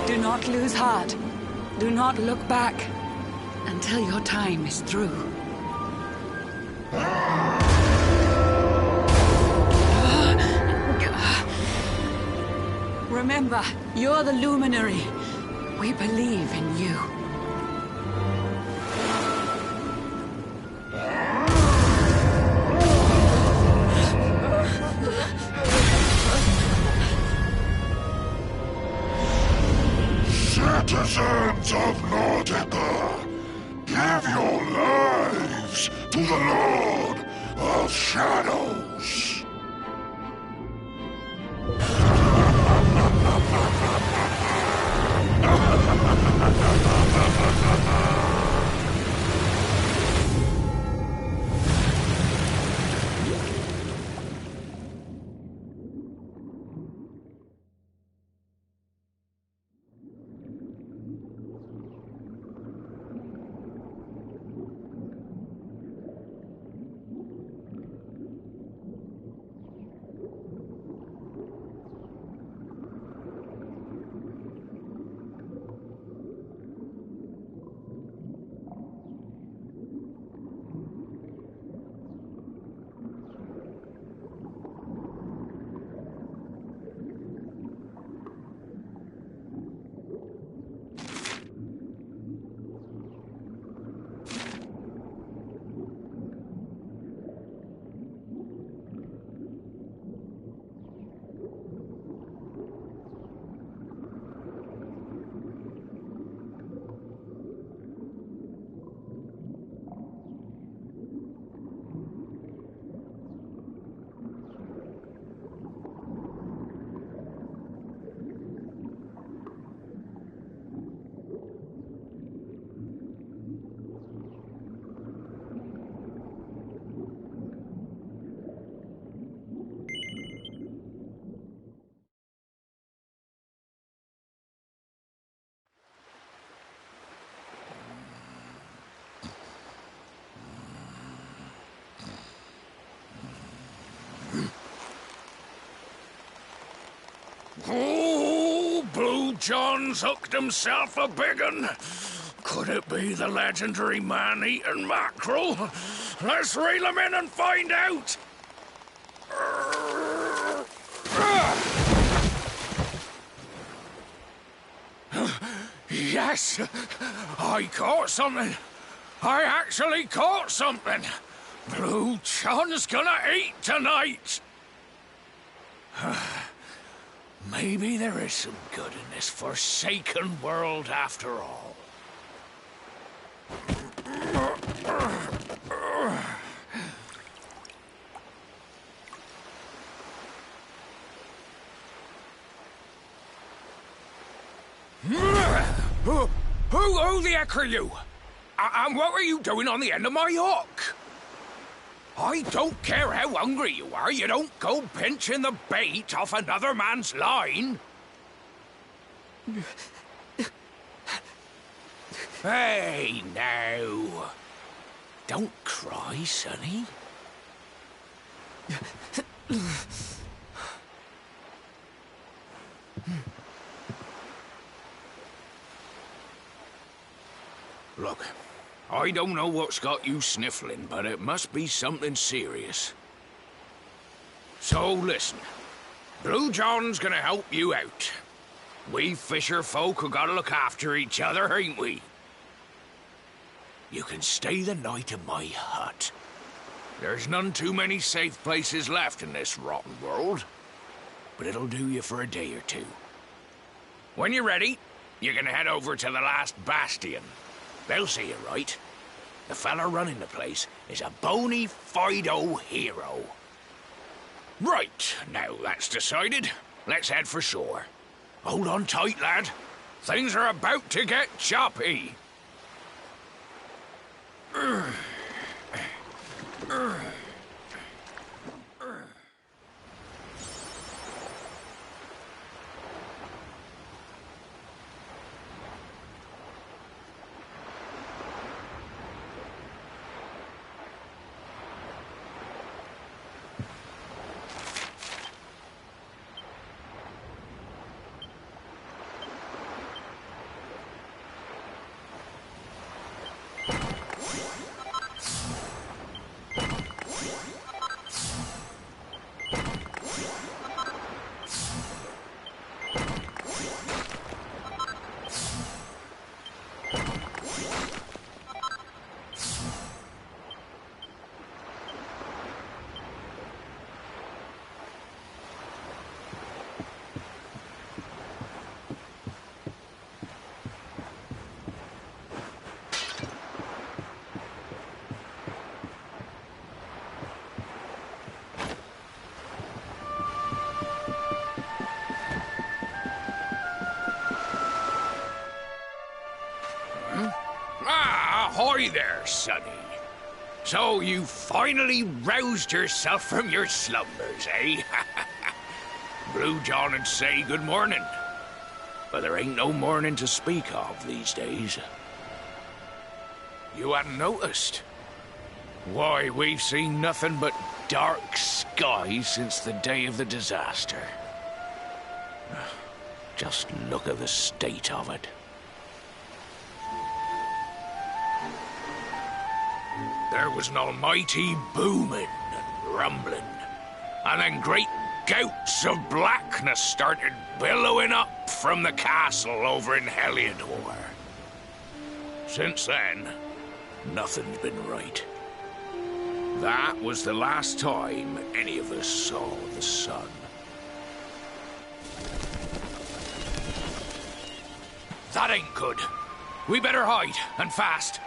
Do not lose heart. Do not look back until your time is through. Remember, you're the luminary. We believe in you. Citizens of Nordica, give your lives to the Lord of Shadows. Oh, Blue John's hooked himself a big un. Could it be the legendary man-eating mackerel? Let's reel him in and find out. Yes, I caught something. I actually caught something. Blue John's gonna eat tonight. Maybe there is some good in this forsaken world after all. Who the heck are you? And what were you doing on the end of my hook? I don't care how hungry you are, you don't go pinching the bait off another man's line. Hey, now. Don't cry, sonny. Look, I don't know what's got you sniffling, but it must be something serious. So listen, Blue John's gonna help you out. We fisher folk have gotta look after each other, ain't we? You can stay the night in my hut. There's none too many safe places left in this rotten world, but it'll do you for a day or two. When you're ready, you can head over to the last bastion. They'll see you right. The fella running the place is a bony Fido hero. Right, now that's decided, let's head for shore. Hold on tight, lad. Things are about to get choppy. Ahoy there, Sonny. So you finally roused yourself from your slumbers, eh? Blue John would say good morning. But there ain't no morning to speak of these days. You hadn't noticed? Why, we've seen nothing but dark skies since the day of the disaster. Just look at the state of it. There was an almighty booming and rumbling, and then great gouts of blackness started billowing up from the castle over in Heliodor. Since then, nothing's been right. That was the last time any of us saw the sun. That ain't good. We better hide, and fast.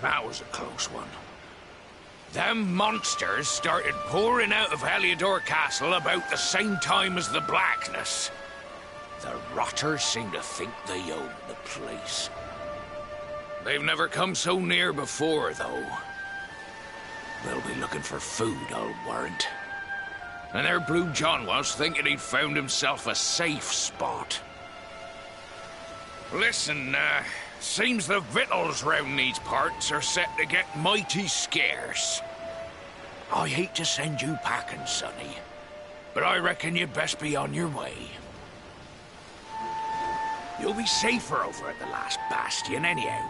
That was a close one. Them monsters started pouring out of Heliodor Castle about the same time as the blackness. The rotters seem to think they own the place. They've never come so near before, though. They'll be looking for food, I'll warrant. And there Blue John was, thinking he'd found himself a safe spot. Listen, seems the victuals round these parts are set to get mighty scarce. I hate to send you packing, Sonny, but I reckon you'd best be on your way. You'll be safer over at the last bastion anyhow.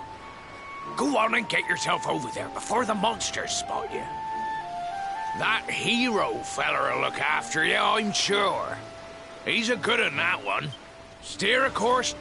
Go on and get yourself over there before the monsters spot you. That hero feller'll look after you, I'm sure. He's a good un, that one. Steer a course.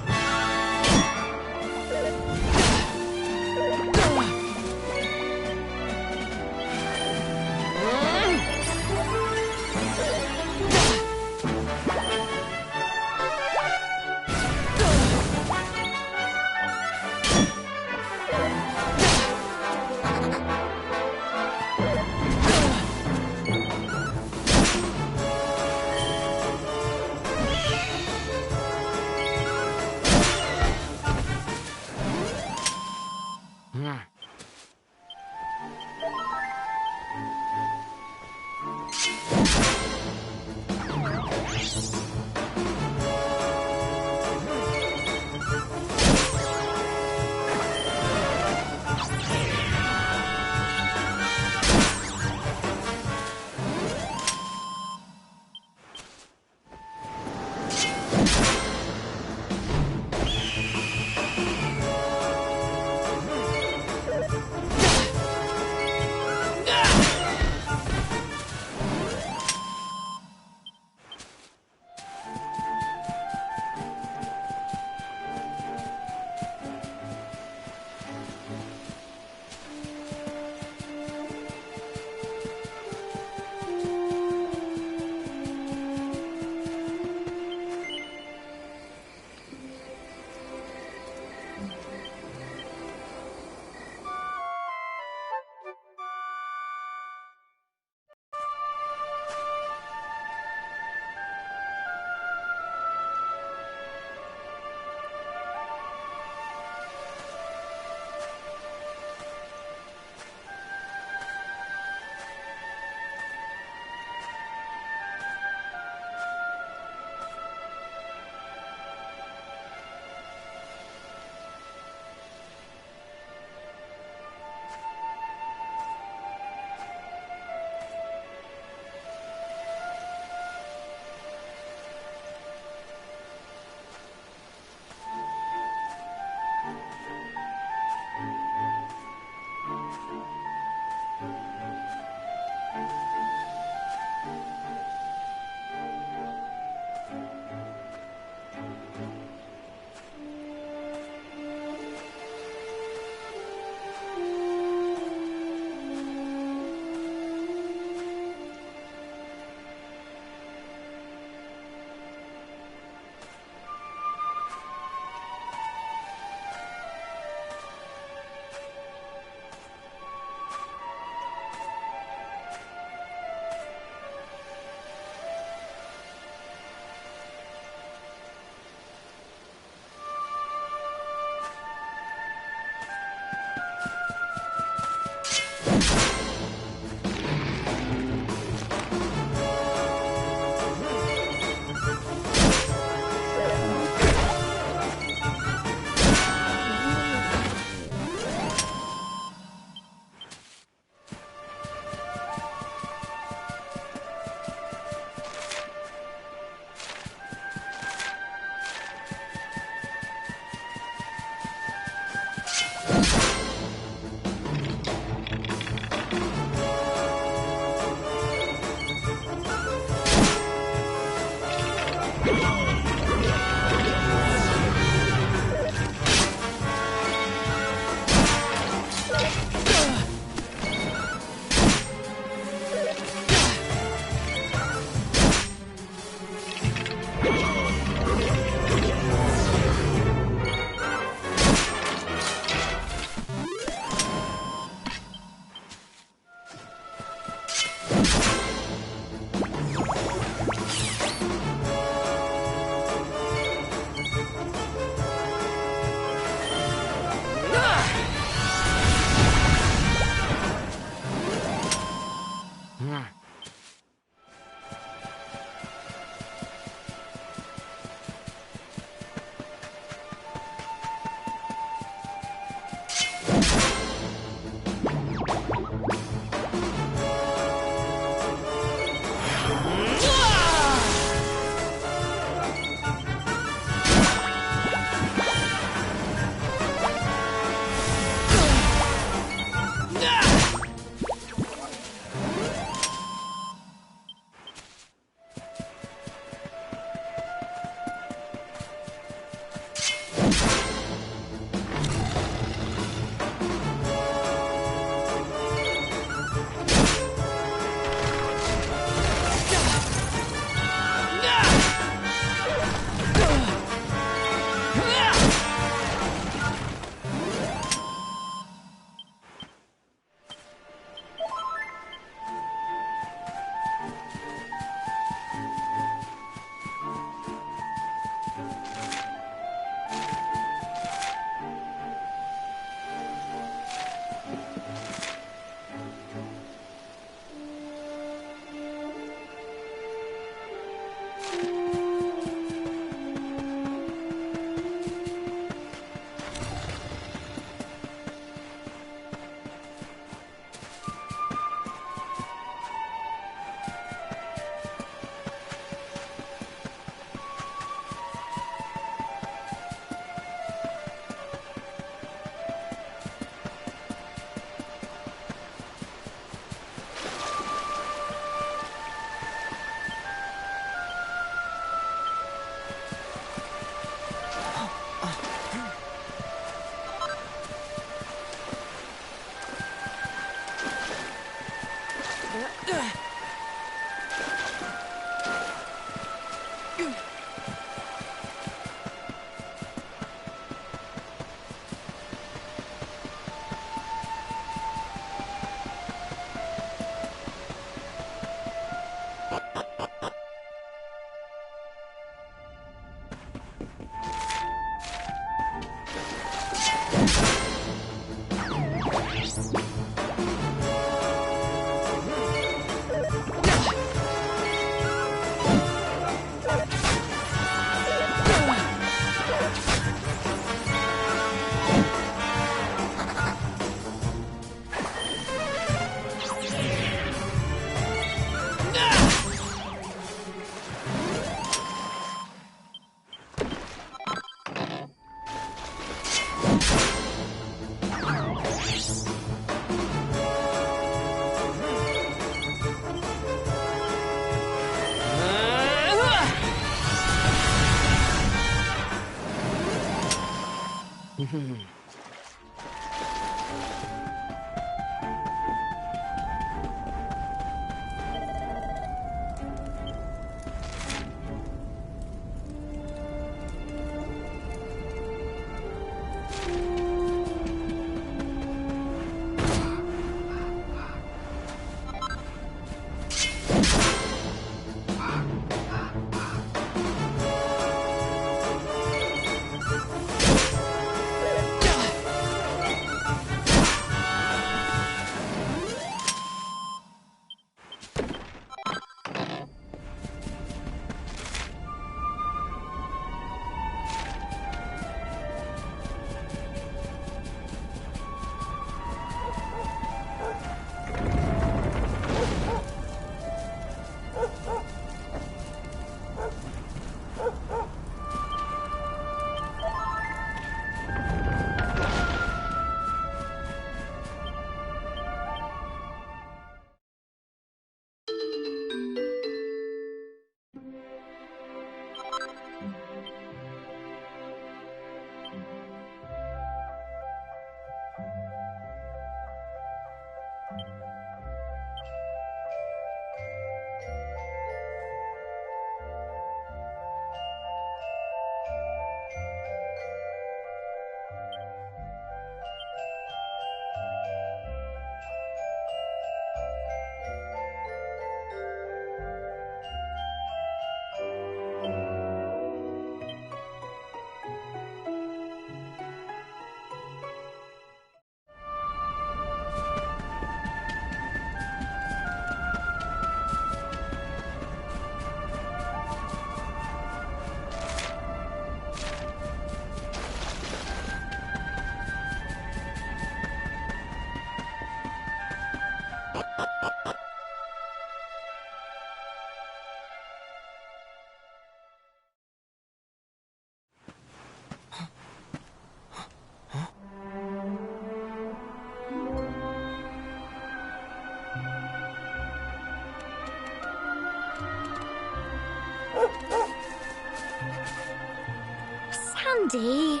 Sandy,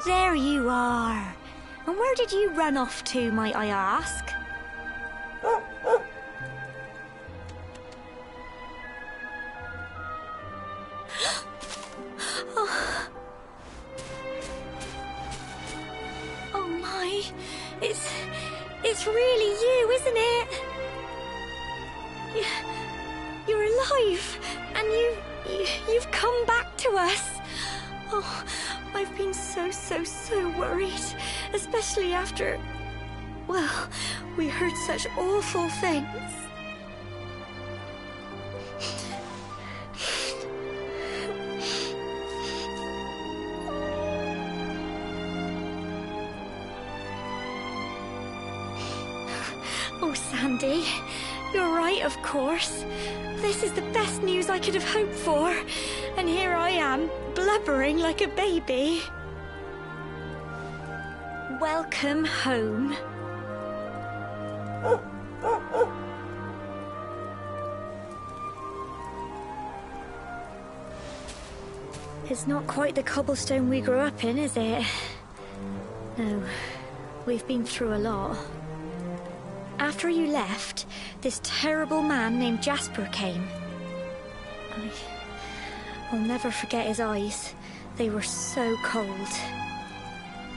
there you are. And where did you run off to, might I ask? Oh my, it's really you, isn't it? You're alive, and you've come back to us. Oh, I've been so worried, especially after, well, we heard such awful things. Oh, Sandy, you're right, of course. This is the best news I could have hoped for. And here I am, blubbering like a baby. Welcome home. It's not quite the cobblestone we grew up in, is it? No, we've been through a lot. After you left, this terrible man named Jasper came. I'll never forget his eyes. They were so cold.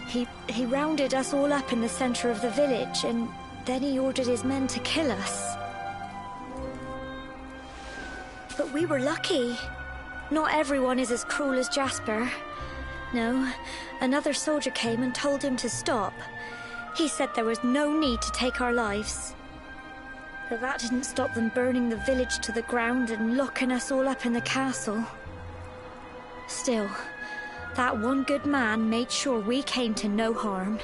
He rounded us all up in the center of the village, and then he ordered his men to kill us. But we were lucky. Not everyone is as cruel as Jasper. No, another soldier came and told him to stop. He said there was no need to take our lives. But that didn't stop them burning the village to the ground and locking us all up in the castle. Still, that one good man made sure we came to no harm.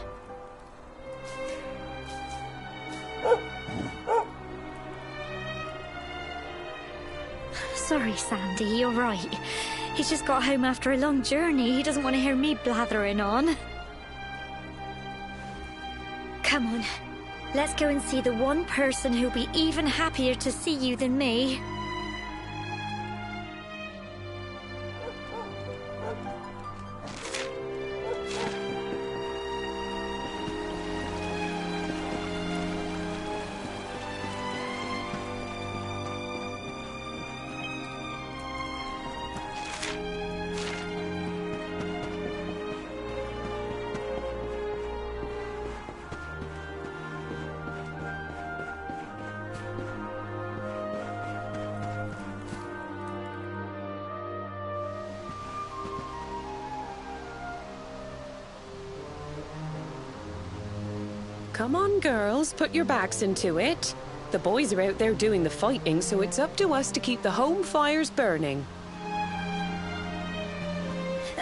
Sorry, Sandy, you're right. He's just got home after a long journey. He doesn't want to hear me blathering on. Come on. Let's go and see the one person who'll be even happier to see you than me. Come on, girls, put your backs into it. The boys are out there doing the fighting, so it's up to us to keep the home fires burning.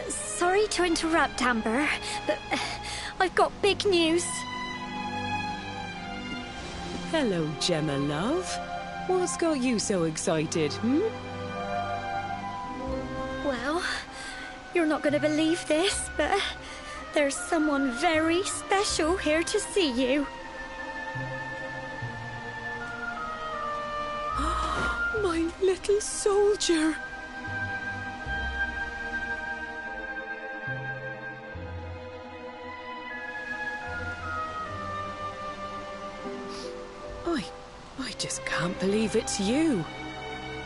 Sorry to interrupt, Amber, but I've got big news. Hello, Gemma, love. What's got you so excited, Well, you're not going to believe this, but there's someone very special here to see you. My little soldier. I just can't believe it's you.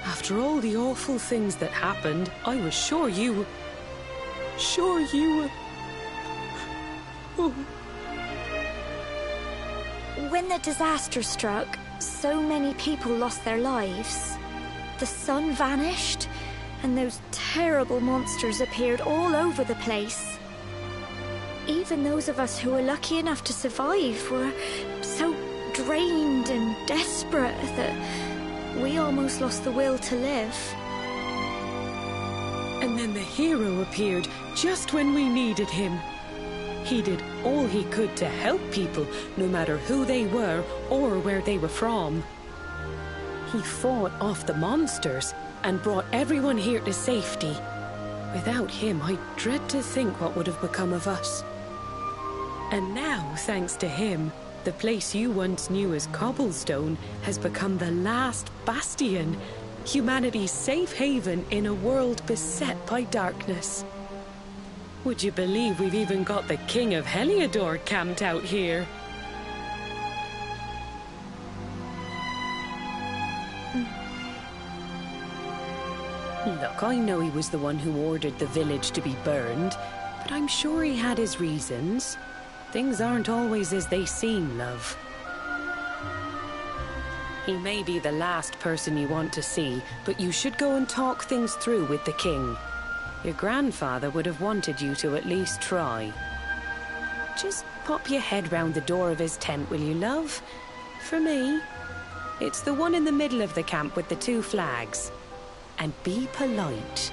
After all the awful things that happened, I was sure you... Oh. When the disaster struck, so many people lost their lives. The sun vanished, and those terrible monsters appeared all over the place. Even those of us who were lucky enough to survive were so drained and desperate that we almost lost the will to live. And then the hero appeared just when we needed him. He did all he could to help people, no matter who they were or where they were from. He fought off the monsters and brought everyone here to safety. Without him, I dread to think what would have become of us. And now, thanks to him, the place you once knew as Cobblestone has become the last bastion, humanity's safe haven in a world beset by darkness. Would you believe we've even got the King of Heliodor camped out here? Look, I know he was the one who ordered the village to be burned, but I'm sure he had his reasons. Things aren't always as they seem, love. He may be the last person you want to see, but you should go and talk things through with the king. Your grandfather would have wanted you to at least try. Just pop your head round the door of his tent, will you, love? For me. It's the one in the middle of the camp with the 2 flags. And be polite.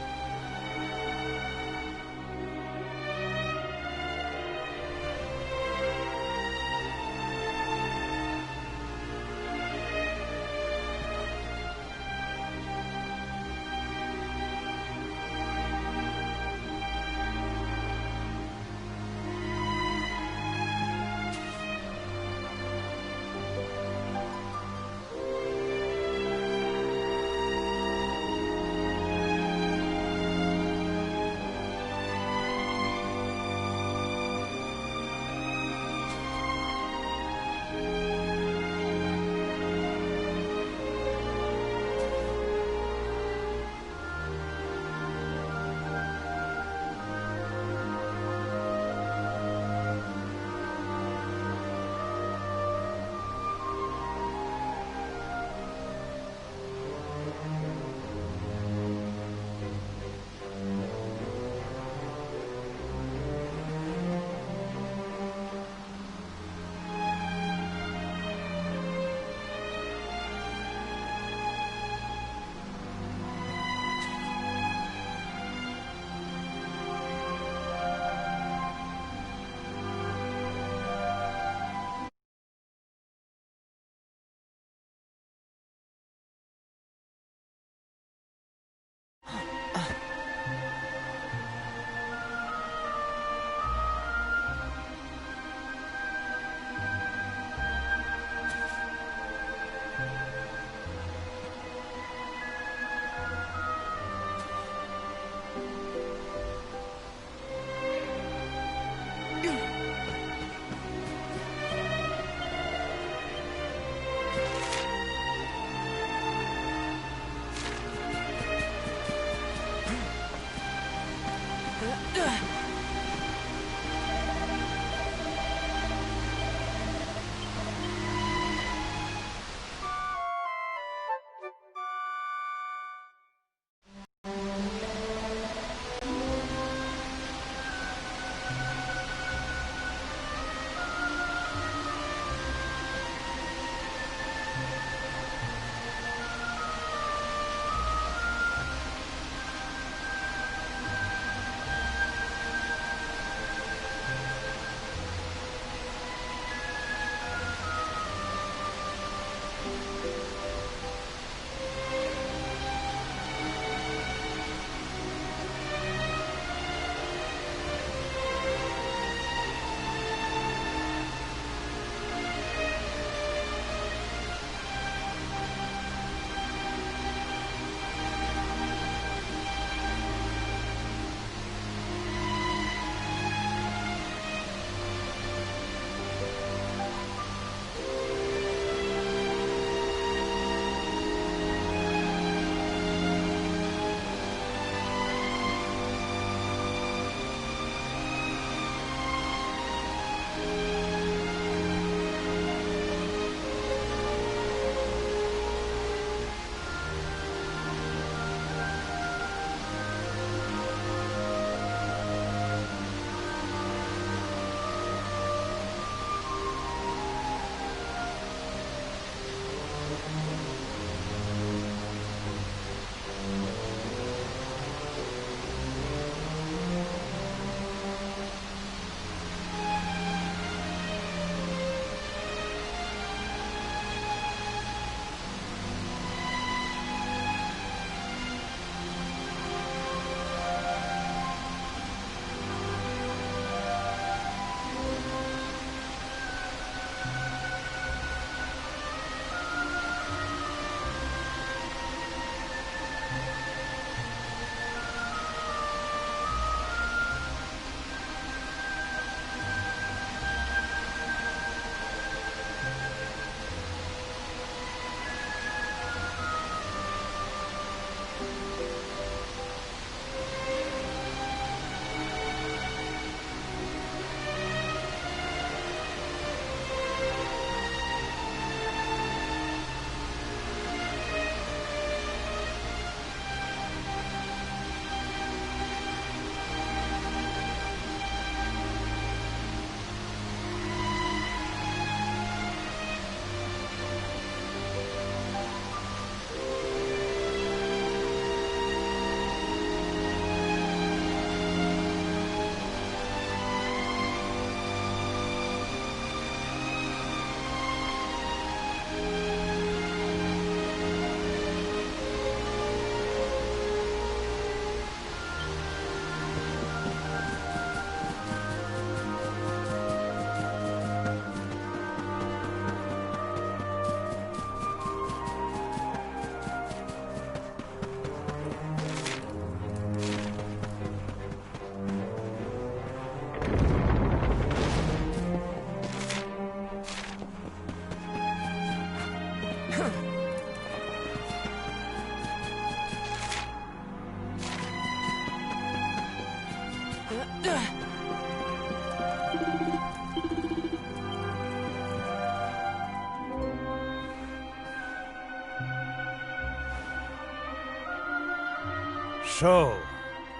So,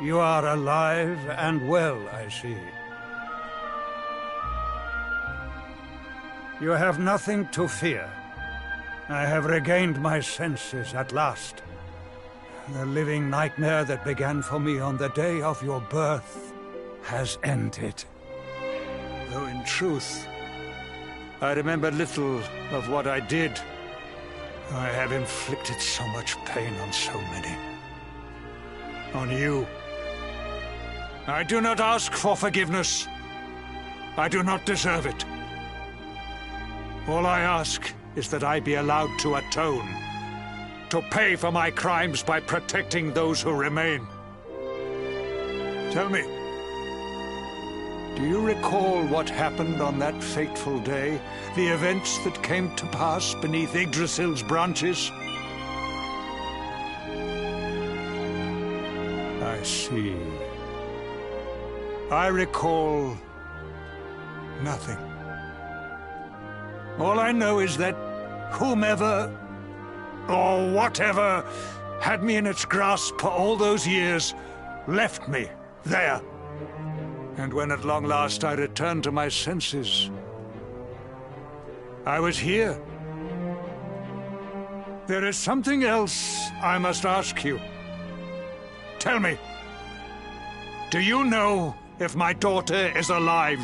you are alive and well, I see. You have nothing to fear. I have regained my senses at last. The living nightmare that began for me on the day of your birth has ended. Though in truth, I remember little of what I did. I have inflicted so much pain on so many. On you. I do not ask for forgiveness. I do not deserve it. All I ask is that I be allowed to atone, to pay for my crimes by protecting those who remain. Tell me, do you recall what happened on that fateful day? The events that came to pass beneath Yggdrasil's branches? I see. I recall nothing. All I know is that whomever or whatever had me in its grasp for all those years left me there. And when at long last I returned to my senses, I was here. There is something else I must ask you. Tell me, do you know if my daughter is alive?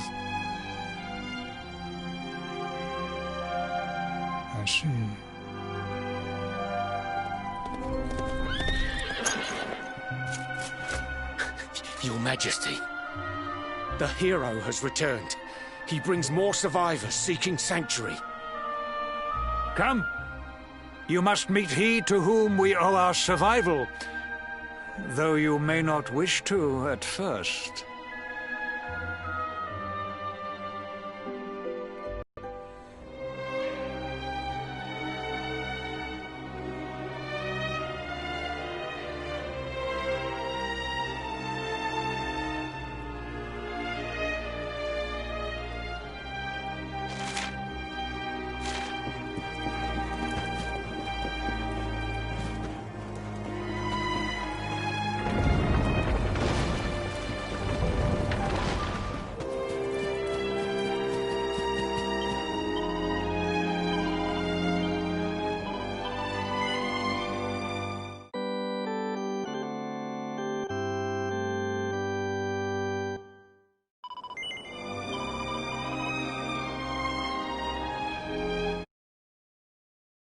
I see. Your Majesty, the hero has returned. He brings more survivors seeking sanctuary. Come. You must meet he to whom we owe our survival, though you may not wish to at first.